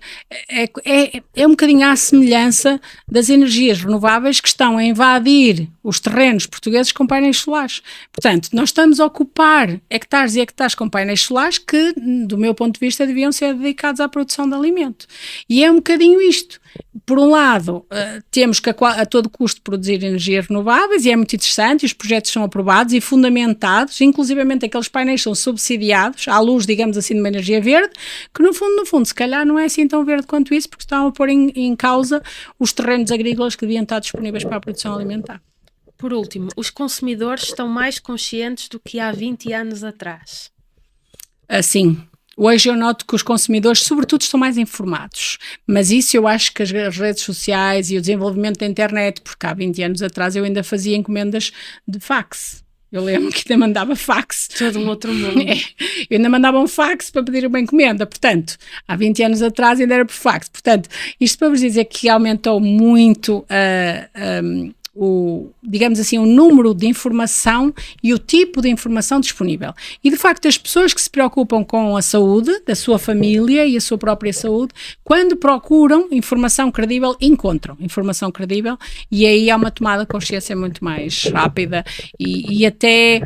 é um bocadinho à semelhança das energias renováveis que estão a invadir os terrenos portugueses com painéis solares. Portanto, nós estamos a ocupar hectares e hectares com painéis solares que, do meu ponto de vista, deviam ser dedicados à produção de alimento. E é um bocadinho isto. Por um lado, temos que a todo custo produzir energias renováveis e é muito interessante, e os projetos são aprovados e fundamentados, inclusivamente aqueles painéis são subsidiados à luz, digamos assim, de uma energia verde, que no fundo, se calhar não é assim tão verde quanto isso, porque estão a pôr em causa os terrenos agrícolas que deviam estar disponíveis para a produção alimentar. Por último, os consumidores estão mais conscientes do que há 20 anos atrás. Assim, hoje eu noto que os consumidores, sobretudo, estão mais informados, mas isso eu acho que as redes sociais e o desenvolvimento da internet, porque há 20 anos atrás eu ainda fazia encomendas de fax. Eu lembro que ainda mandava fax. Todo um outro mundo. Eu ainda mandava um fax para pedir uma encomenda, portanto, há 20 anos atrás ainda era por fax. Portanto, isto para vos dizer que aumentou muito digamos assim, o número de informação e o tipo de informação disponível. E, de facto, as pessoas que se preocupam com a saúde da sua família e a sua própria saúde, quando procuram informação credível, encontram informação credível e aí há uma tomada de consciência muito mais rápida e até...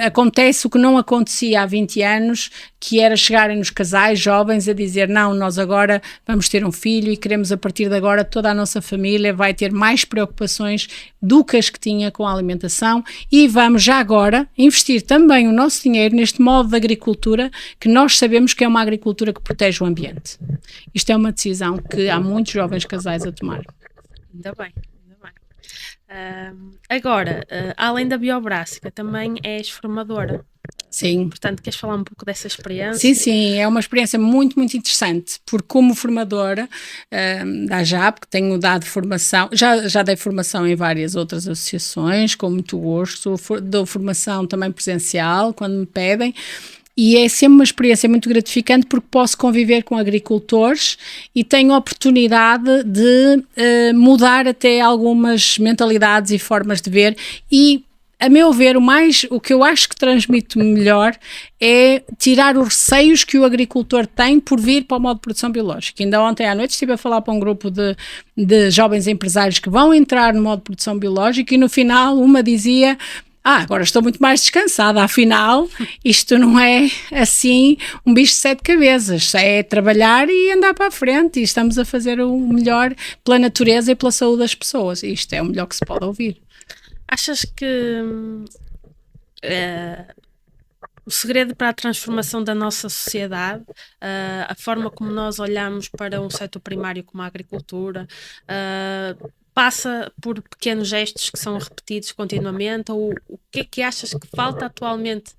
acontece o que não acontecia há 20 anos, que era chegarem nos casais jovens a dizer, não, nós agora vamos ter um filho e queremos a partir de agora toda a nossa família vai ter mais preocupações do que as que tinha com a alimentação e vamos já agora investir também o nosso dinheiro neste modo de agricultura que nós sabemos que é uma agricultura que protege o ambiente. Isto é uma decisão que há muitos jovens casais a tomar. Ainda bem. Agora, além da biobrássica, também és formadora. Sim. Portanto, queres falar um pouco dessa experiência? Sim, é uma experiência muito, muito interessante, porque como formadora da JAP, que tenho dado formação, já dei formação em várias outras associações, com muito gosto, dou formação também presencial, quando me pedem, e é sempre uma experiência muito gratificante porque posso conviver com agricultores e tenho a oportunidade de mudar até algumas mentalidades e formas de ver e, a meu ver, o que eu acho que transmito melhor é tirar os receios que o agricultor tem por vir para o modo de produção biológica. Ainda ontem à noite estive a falar para um grupo de jovens empresários que vão entrar no modo de produção biológica e no final uma dizia... agora estou muito mais descansada, afinal, isto não é assim um bicho de 7 cabeças, é trabalhar e andar para a frente e estamos a fazer o melhor pela natureza e pela saúde das pessoas, e isto é o melhor que se pode ouvir. Achas que o segredo para a transformação da nossa sociedade, a forma como nós olhamos para um setor primário como a agricultura, passa por pequenos gestos que são repetidos continuamente, ou o que é que achas que falta atualmente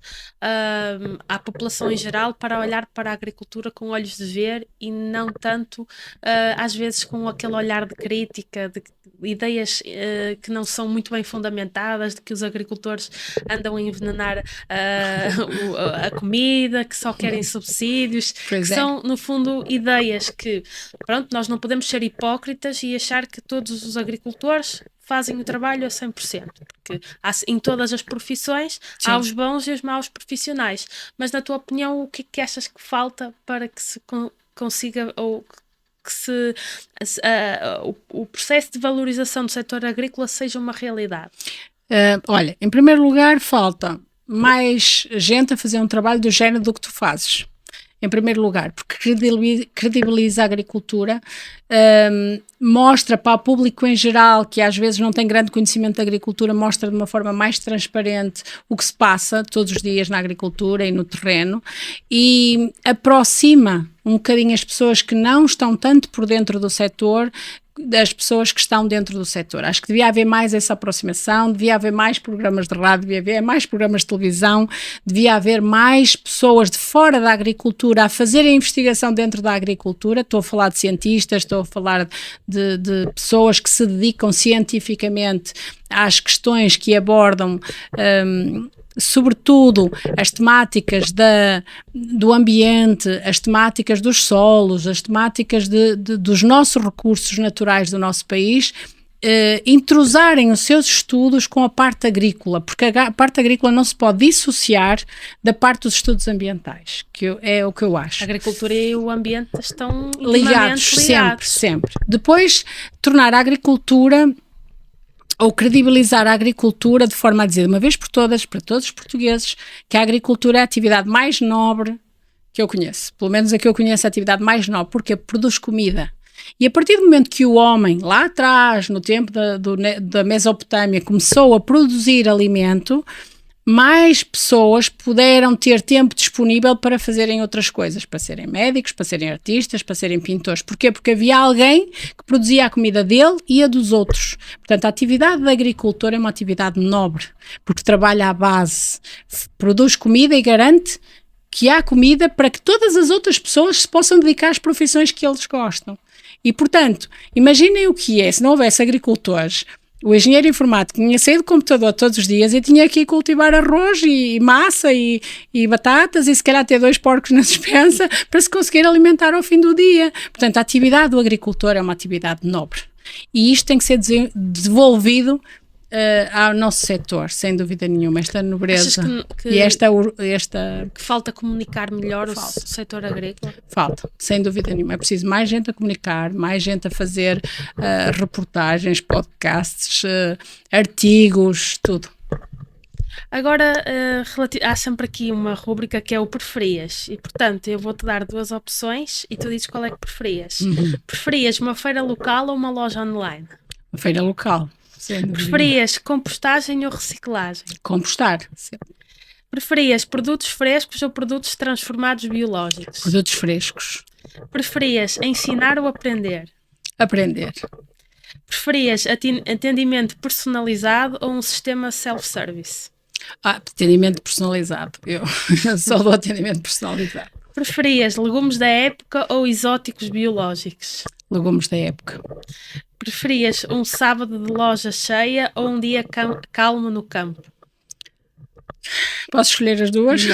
à população em geral para olhar para a agricultura com olhos de ver e não tanto, às vezes, com aquele olhar de crítica, de ideias que não são muito bem fundamentadas, de que os agricultores andam a envenenar a comida, que só querem subsídios, são, no fundo, ideias que, pronto, nós não podemos ser hipócritas e achar que todos os agricultores fazem o trabalho a 100%, porque em todas as profissões Sim. há os bons e os maus profissionais, mas na tua opinião o que é que achas que falta para que se consiga ou que o processo de valorização do setor agrícola seja uma realidade? Olha, em primeiro lugar falta mais gente a fazer um trabalho do género do que tu fazes. Em primeiro lugar, porque credibiliza a agricultura, mostra para o público em geral, que às vezes não tem grande conhecimento da agricultura, mostra de uma forma mais transparente o que se passa todos os dias na agricultura e no terreno e aproxima um bocadinho as pessoas que não estão tanto por dentro do setor, das pessoas que estão dentro do setor. Acho que devia haver mais essa aproximação, devia haver mais programas de rádio, devia haver mais programas de televisão, devia haver mais pessoas de fora da agricultura a fazerem investigação dentro da agricultura. Estou a falar de cientistas, estou a falar de pessoas que se dedicam cientificamente às questões que abordam sobretudo as temáticas do ambiente, as temáticas dos solos, as temáticas dos nossos recursos naturais do nosso país, entrosarem os seus estudos com a parte agrícola, porque a parte agrícola não se pode dissociar da parte dos estudos ambientais, é o que eu acho. A agricultura e o ambiente estão ligados. Sempre. Depois, tornar a agricultura ou credibilizar a agricultura de forma a dizer de uma vez por todas, para todos os portugueses, que a agricultura é a atividade mais nobre que eu conheço. Pelo menos a que eu conheço é a atividade mais nobre, porque produz comida. E a partir do momento que o homem, lá atrás, no tempo da Mesopotâmia, começou a produzir alimento, mais pessoas puderam ter tempo disponível para fazerem outras coisas, para serem médicos, para serem artistas, para serem pintores. Porquê? Porque havia alguém que produzia a comida dele e a dos outros. Portanto, a atividade da agricultor é uma atividade nobre, porque trabalha à base, produz comida e garante que há comida para que todas as outras pessoas se possam dedicar às profissões que eles gostam. E, portanto, imaginem o que é, se não houvesse agricultores. O engenheiro informático tinha saído do computador todos os dias e tinha que ir cultivar arroz e massa e batatas e se calhar ter 2 porcos na despensa para se conseguir alimentar ao fim do dia. Portanto, a atividade do agricultor é uma atividade nobre e isto tem que ser devolvido ao nosso setor, sem dúvida nenhuma, esta nobreza e esta que falta comunicar melhor o setor agrícola. Falta, sem dúvida nenhuma. É preciso mais gente a comunicar, mais gente a fazer reportagens, podcasts, artigos, tudo. Agora, há sempre aqui uma rúbrica que é o preferias e, portanto, eu vou-te dar 2 opções e tu dizes qual é que preferias. Preferias uma feira local ou uma loja online? Uma feira local. Preferias compostagem ou reciclagem? Compostar. Sempre. Preferias produtos frescos ou produtos transformados biológicos? Produtos frescos. Preferias ensinar ou aprender? Aprender. Preferias atendimento personalizado ou um sistema self-service? Atendimento personalizado. Eu só dou atendimento personalizado. Preferias legumes da época ou exóticos biológicos? Legumes da época. Preferias um sábado de loja cheia ou um dia calmo no campo? Posso escolher as duas?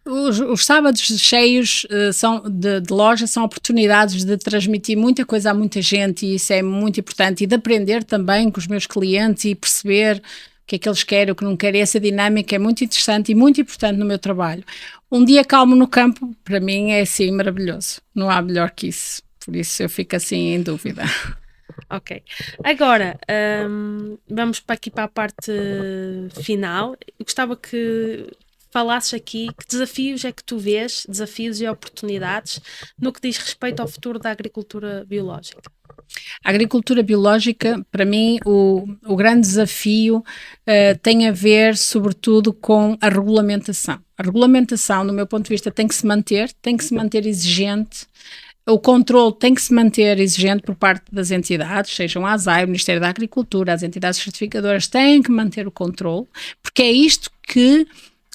Os sábados cheios de loja são oportunidades de transmitir muita coisa a muita gente e isso é muito importante e de aprender também com os meus clientes e perceber o que é que eles querem, o que não querem. Essa dinâmica é muito interessante e muito importante no meu trabalho. Um dia calmo no campo, para mim, é assim maravilhoso. Não há melhor que isso. Por isso eu fico assim em dúvida. Ok. Agora, vamos para a parte final. Eu gostava que falasses aqui que desafios é que tu vês, desafios e oportunidades, no que diz respeito ao futuro da agricultura biológica. A agricultura biológica, para mim, o grande desafio tem a ver, sobretudo, com a regulamentação. A regulamentação, do meu ponto de vista, tem que se manter exigente. O controle tem que se manter exigente por parte das entidades, sejam a ASAI, o Ministério da Agricultura, as entidades certificadoras têm que manter o controle, porque é isto que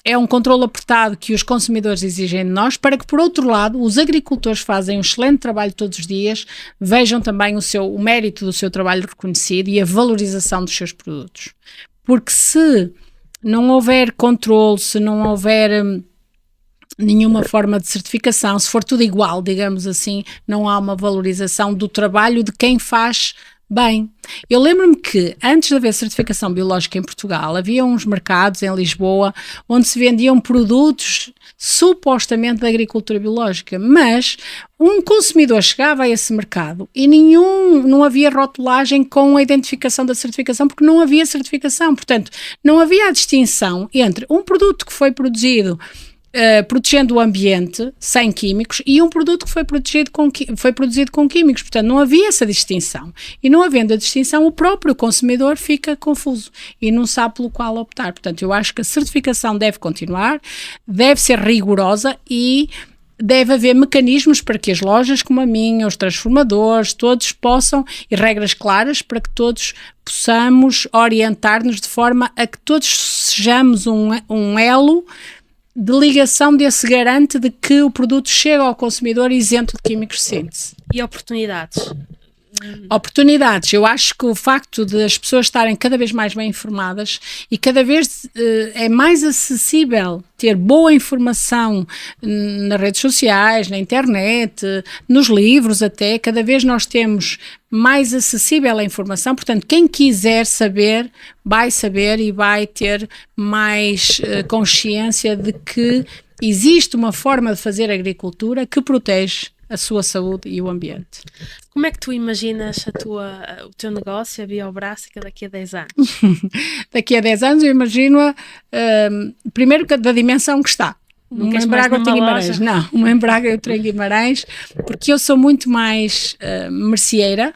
é um controle apertado que os consumidores exigem de nós, para que, por outro lado, os agricultores fazem um excelente trabalho todos os dias, vejam também o mérito do seu trabalho reconhecido e a valorização dos seus produtos. Porque se não houver controle, se não houver nenhuma forma de certificação, se for tudo igual, digamos assim, não há uma valorização do trabalho de quem faz bem. Eu lembro-me que antes de haver certificação biológica em Portugal, havia uns mercados em Lisboa onde se vendiam produtos supostamente da agricultura biológica, mas um consumidor chegava a esse mercado e não havia rotulagem com a identificação da certificação, porque não havia certificação. Portanto, não havia a distinção entre um produto que foi produzido protegendo o ambiente sem químicos e um produto que foi produzido com químicos. Portanto, não havia essa distinção. E não havendo a distinção, o próprio consumidor fica confuso e não sabe pelo qual optar. Portanto, eu acho que a certificação deve continuar, deve ser rigorosa e deve haver mecanismos para que as lojas como a minha, os transformadores, todos possam, e regras claras para que todos possamos orientar-nos de forma a que todos sejamos um elo de ligação desse garante de que o produto chega ao consumidor isento de químicos de síntese. E oportunidades? Oportunidades. Eu acho que o facto de as pessoas estarem cada vez mais bem informadas e cada vez é mais acessível ter boa informação nas redes sociais, na internet, nos livros até, cada vez nós temos mais acessível a informação, portanto quem quiser saber, vai saber e vai ter mais consciência de que existe uma forma de fazer agricultura que protege a sua saúde e o ambiente. Como é que tu imaginas o teu negócio, a Biobrássica, daqui a 10 anos? Daqui a 10 anos eu imagino-a, primeiro da dimensão que está. Uma em Braga, outra em Guimarães. Não, uma em Braga e outra em Guimarães, porque eu sou muito mais merceeira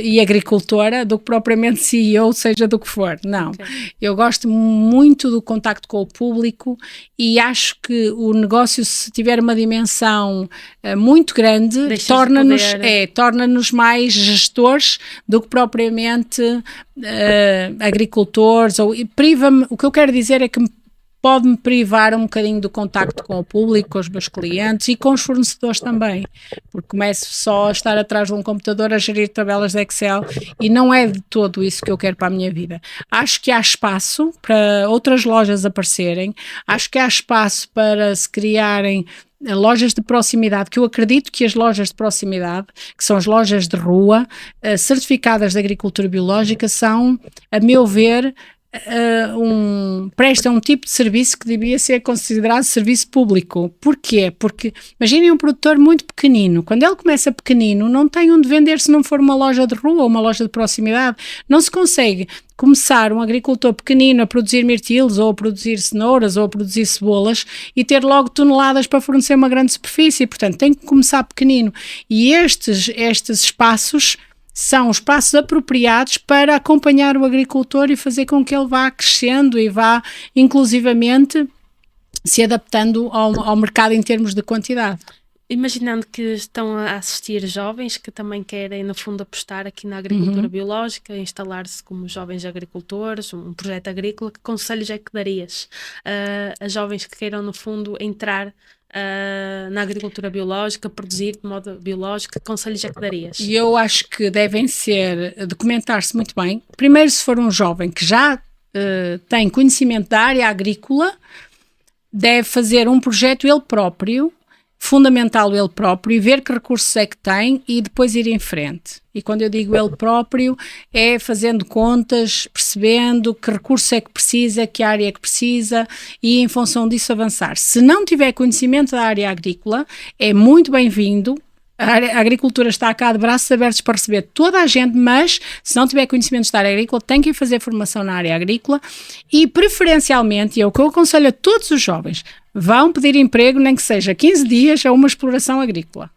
e agricultora do que propriamente CEO, seja do que for. Não, eu gosto muito do contacto com o público e acho que o negócio, se tiver uma dimensão muito grande, torna-nos mais gestores do que propriamente agricultores, ou priva-me. O que eu quero dizer é que pode-me privar um bocadinho do contacto com o público, com os meus clientes e com os fornecedores também, porque começo só a estar atrás de um computador a gerir tabelas de Excel e não é de todo isso que eu quero para a minha vida. Acho que há espaço para outras lojas aparecerem, acho que há espaço para se criarem lojas de proximidade, que eu acredito que as lojas de proximidade, que são as lojas de rua, certificadas de agricultura biológica, são, a meu ver, presta um tipo de serviço que devia ser considerado serviço público. Porquê? Porque imaginem um produtor muito pequenino, quando ele começa pequenino não tem onde vender se não for uma loja de rua ou uma loja de proximidade. Não se consegue começar um agricultor pequenino a produzir mirtilos ou a produzir cenouras ou a produzir cebolas e ter logo toneladas para fornecer uma grande superfície, portanto tem que começar pequenino e estes espaços são os passos apropriados para acompanhar o agricultor e fazer com que ele vá crescendo e vá, inclusivamente, se adaptando ao mercado em termos de quantidade. Imaginando que estão a assistir jovens que também querem, no fundo, apostar aqui na agricultura biológica, instalar-se como jovens agricultores, um projeto agrícola, que conselhos é que darias a jovens que queiram, no fundo, entrar na agricultura biológica, produzir de modo biológico? Que conselhos é que darias? E eu acho que devem documentar-se muito bem. Primeiro, se for um jovem que já tem conhecimento da área agrícola, deve fazer um projeto ele próprio, fundamentá-lo ele próprio e ver que recursos é que tem e depois ir em frente. E quando eu digo ele próprio, é fazendo contas, percebendo que recurso é que precisa, que área é que precisa e em função disso avançar. Se não tiver conhecimento da área agrícola, é muito bem-vindo. A agricultura está cá de braços abertos para receber toda a gente, mas se não tiver conhecimentos da área agrícola, tem que ir fazer formação na área agrícola e preferencialmente, e é o que eu aconselho a todos os jovens, vão pedir emprego, nem que seja 15 dias a uma exploração agrícola,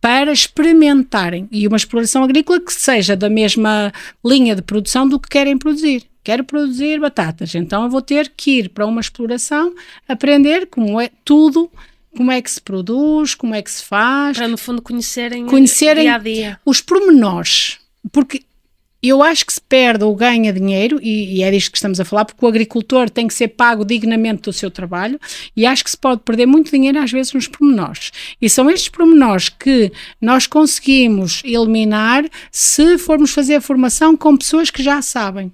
para experimentarem, e uma exploração agrícola que seja da mesma linha de produção do que querem produzir. Quero produzir batatas, então eu vou ter que ir para uma exploração, aprender como é tudo, como é que se produz, como é que se faz. Para, no fundo, conhecerem dia a dia. Os pormenores, porque eu acho que se perde ou ganha dinheiro, e é disto que estamos a falar, porque o agricultor tem que ser pago dignamente do seu trabalho, e acho que se pode perder muito dinheiro às vezes nos pormenores. E são estes pormenores que nós conseguimos eliminar se formos fazer a formação com pessoas que já sabem.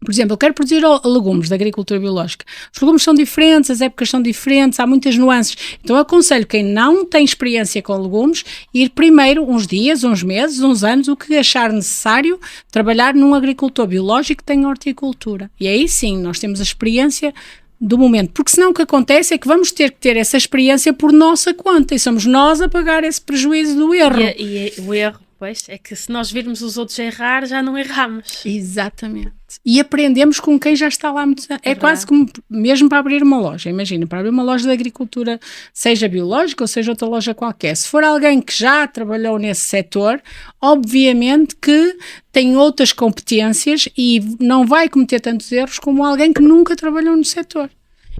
Por exemplo, eu quero produzir legumes da agricultura biológica. Os legumes são diferentes, as épocas são diferentes, há muitas nuances. Então eu aconselho quem não tem experiência com legumes, ir primeiro uns dias, uns meses, uns anos, o que achar necessário, trabalhar num agricultor biológico que tenha horticultura. E aí sim, nós temos a experiência do momento. Porque senão o que acontece é que vamos ter que ter essa experiência por nossa conta e somos nós a pagar esse prejuízo do erro. E o erro, pois, é que se nós virmos os outros errar, já não erramos. Exatamente. E aprendemos com quem já está lá há muitos anos. É quase como mesmo para abrir uma loja. Imagina, para abrir uma loja de agricultura, seja biológica ou seja outra loja qualquer. Se for alguém que já trabalhou nesse setor, obviamente que tem outras competências e não vai cometer tantos erros como alguém que nunca trabalhou no setor.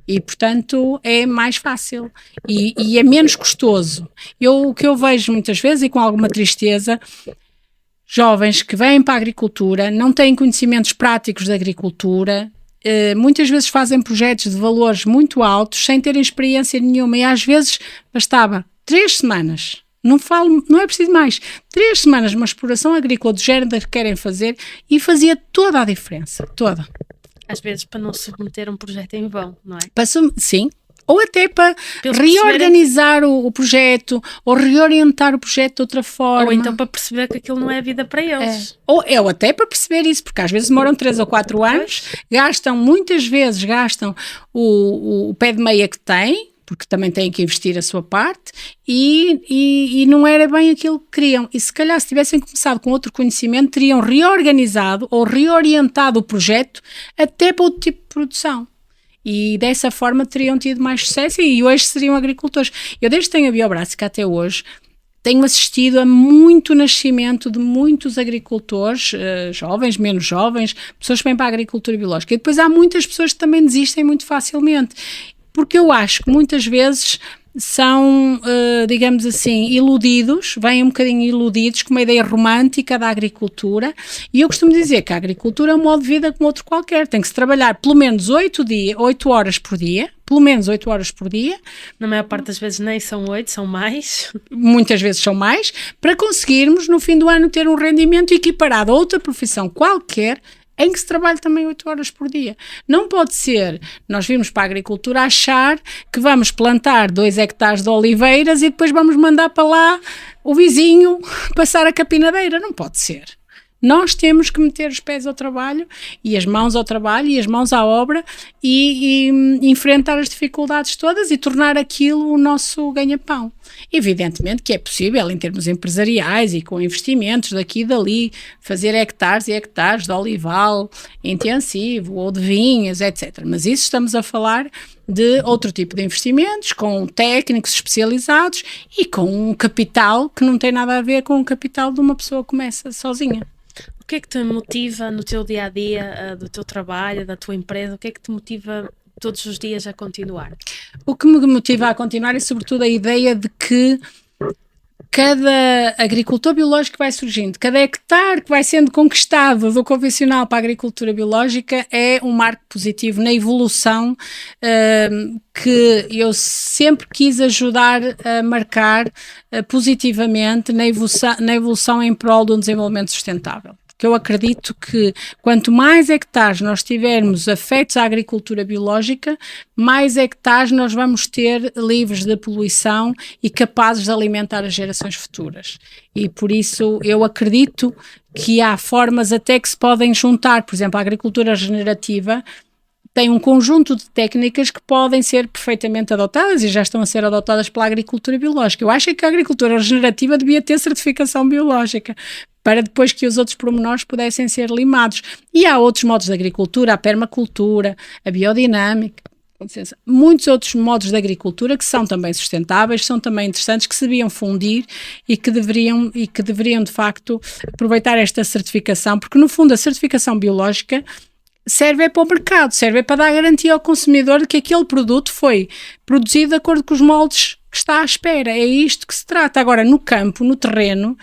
E, portanto, é mais fácil e é menos custoso. O que eu vejo muitas vezes, e com alguma tristeza, jovens que vêm para a agricultura, não têm conhecimentos práticos da agricultura, muitas vezes fazem projetos de valores muito altos sem terem experiência nenhuma, e às vezes bastava 3 semanas, não é preciso mais, 3 semanas de uma exploração agrícola do género que querem fazer, e fazia toda a diferença, toda. Às vezes para não submeter um projeto em vão, não é? Sim. Ou até para reorganizar o projeto, ou reorientar o projeto de outra forma. Ou então para perceber que aquilo não é vida para eles. Ou até para perceber isso, porque às vezes demoram 3 ou 4 anos, muitas vezes gastam o pé de meia que têm, porque também têm que investir a sua parte, e não era bem aquilo que queriam. E se calhar se tivessem começado com outro conhecimento, teriam reorganizado ou reorientado o projeto até para outro tipo de produção. E dessa forma teriam tido mais sucesso e hoje seriam agricultores. Eu, desde que tenho a Biobrássica até hoje, tenho assistido a muito nascimento de muitos agricultores, jovens, menos jovens, pessoas que vêm para a agricultura biológica. E depois há muitas pessoas que também desistem muito facilmente, porque eu acho que muitas vezes são, digamos assim, iludidos, vêm um bocadinho iludidos com uma ideia romântica da agricultura, e eu costumo dizer que a agricultura é um modo de vida como outro qualquer, tem que se trabalhar pelo menos 8 horas por dia, pelo menos 8 horas por dia. Na maior parte das vezes nem são 8, são mais. Muitas vezes são mais, para conseguirmos no fim do ano ter um rendimento equiparado a outra profissão qualquer, em que se trabalha também 8 horas por dia. Não pode ser, nós vimos para a agricultura achar que vamos plantar 2 hectares de oliveiras e depois vamos mandar para lá o vizinho passar a capinadeira. Não pode ser. Nós temos que meter os pés ao trabalho e as mãos ao trabalho e as mãos à obra e enfrentar as dificuldades todas e tornar aquilo o nosso ganha-pão. Evidentemente que é possível em termos empresariais e com investimentos daqui e dali, fazer hectares e hectares de olival intensivo ou de vinhas, etc. Mas isso estamos a falar de outro tipo de investimentos, com técnicos especializados e com um capital que não tem nada a ver com o capital de uma pessoa que começa sozinha. O que é que te motiva no teu dia-a-dia, do teu trabalho, da tua empresa? O que é que te motiva todos os dias a continuar? O que me motiva a continuar é sobretudo a ideia de que cada agricultor biológico que vai surgindo, cada hectare que vai sendo conquistado do convencional para a agricultura biológica é um marco positivo na evolução que eu sempre quis ajudar a marcar positivamente na evolução em prol de um desenvolvimento sustentável. Porque eu acredito que quanto mais hectares nós tivermos afetos à agricultura biológica, mais hectares nós vamos ter livres de poluição e capazes de alimentar as gerações futuras. E por isso eu acredito que há formas até que se podem juntar, por exemplo, a agricultura regenerativa tem um conjunto de técnicas que podem ser perfeitamente adotadas e já estão a ser adotadas pela agricultura biológica. Eu acho que a agricultura regenerativa devia ter certificação biológica, para depois que os outros pormenores pudessem ser limados. E há outros modos de agricultura, a permacultura, a biodinâmica, muitos outros modos de agricultura que são também sustentáveis, são também interessantes, que se deviam fundir e que deveriam de facto aproveitar esta certificação, porque no fundo a certificação biológica serve para o mercado, serve para dar garantia ao consumidor de que aquele produto foi produzido de acordo com os moldes que está à espera. É isto que se trata. Agora, no campo, no terreno,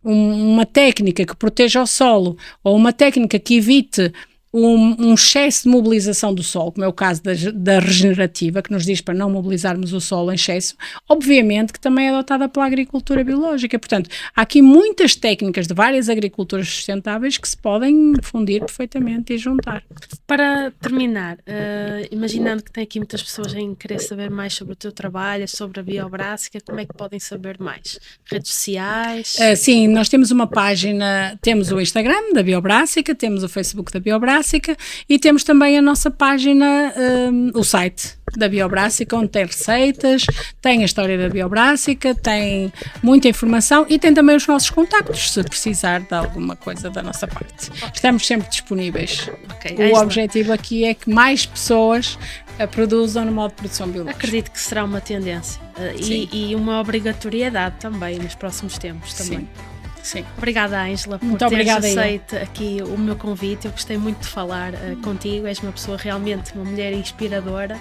uma técnica que proteja o solo ou uma técnica que evite um excesso de mobilização do solo, como é o caso da regenerativa, que nos diz para não mobilizarmos o solo em excesso, obviamente que também é adotada pela agricultura biológica. Portanto, há aqui muitas técnicas de várias agriculturas sustentáveis que se podem fundir perfeitamente e juntar. Para terminar, imaginando que tem aqui muitas pessoas em querer saber mais sobre o teu trabalho, sobre a Biobrássica, como é que podem saber mais? Redes sociais? Sim, nós temos uma página, temos o Instagram da Biobrássica, temos o Facebook da Biobrássica e temos também a nossa página, o site da Biobrássica, onde tem receitas, tem a história da Biobrássica, tem muita informação e tem também os nossos contactos, se precisar de alguma coisa da nossa parte. Estamos sempre disponíveis. O objetivo aqui é que mais pessoas produzam no modo de produção biológica. Acredito que será uma tendência e uma obrigatoriedade também nos próximos tempos também. Sim. Obrigada, Ângela, por Muito teres obrigada aceito aqui o meu convite. Eu gostei muito de falar contigo. És uma pessoa realmente, uma mulher inspiradora.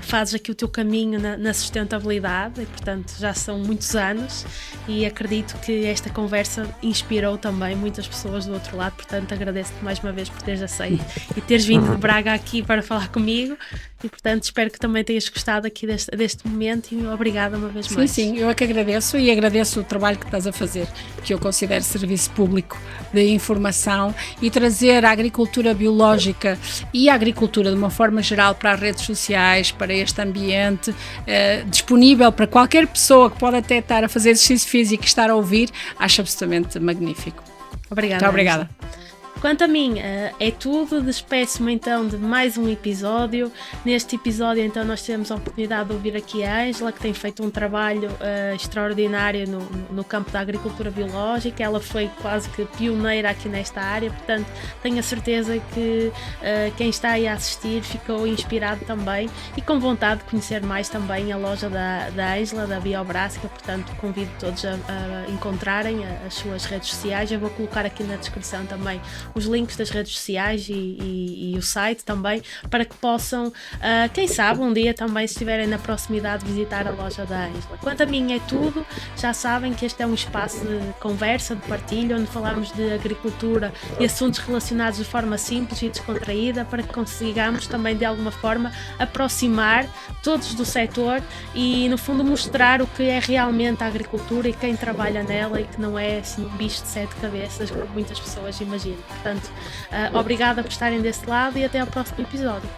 Fazes aqui o teu caminho na sustentabilidade e, portanto, já são muitos anos e acredito que esta conversa inspirou também muitas pessoas do outro lado. Portanto, agradeço-te mais uma vez por teres aceito e teres vindo de Braga aqui para falar comigo. E, portanto, espero que também tenhas gostado aqui deste momento e obrigada uma vez mais. Sim, eu é que agradeço e agradeço o trabalho que estás a fazer, que eu considero serviço público de informação, e trazer a agricultura biológica e a agricultura de uma forma geral para as redes sociais, para este ambiente disponível para qualquer pessoa que pode até estar a fazer exercício físico e estar a ouvir, acho absolutamente magnífico. Obrigada. Muito obrigada. Quanto a mim, é tudo. Despeço-me então de mais um episódio. Neste episódio, então, nós tivemos a oportunidade de ouvir aqui a Ângela, que tem feito um trabalho extraordinário no campo da agricultura biológica. Ela foi quase que pioneira aqui nesta área, portanto, tenho a certeza que quem está aí a assistir ficou inspirado também e com vontade de conhecer mais também a loja da Ângela, da Biobrássica. Portanto, convido todos a encontrarem as suas redes sociais. Eu vou colocar aqui na descrição também os links das redes sociais e o site também, para que possam, quem sabe, um dia também, se estiverem na proximidade, visitar a loja da Ângela. Quanto a mim é tudo. Já sabem que este é um espaço de conversa, de partilha, onde falamos de agricultura e assuntos relacionados de forma simples e descontraída, para que consigamos também, de alguma forma, aproximar todos do setor e, no fundo, mostrar o que é realmente a agricultura e quem trabalha nela, e que não é assim um bicho de 7 cabeças, como muitas pessoas imaginam. Portanto, obrigada por estarem desse lado e até ao próximo episódio.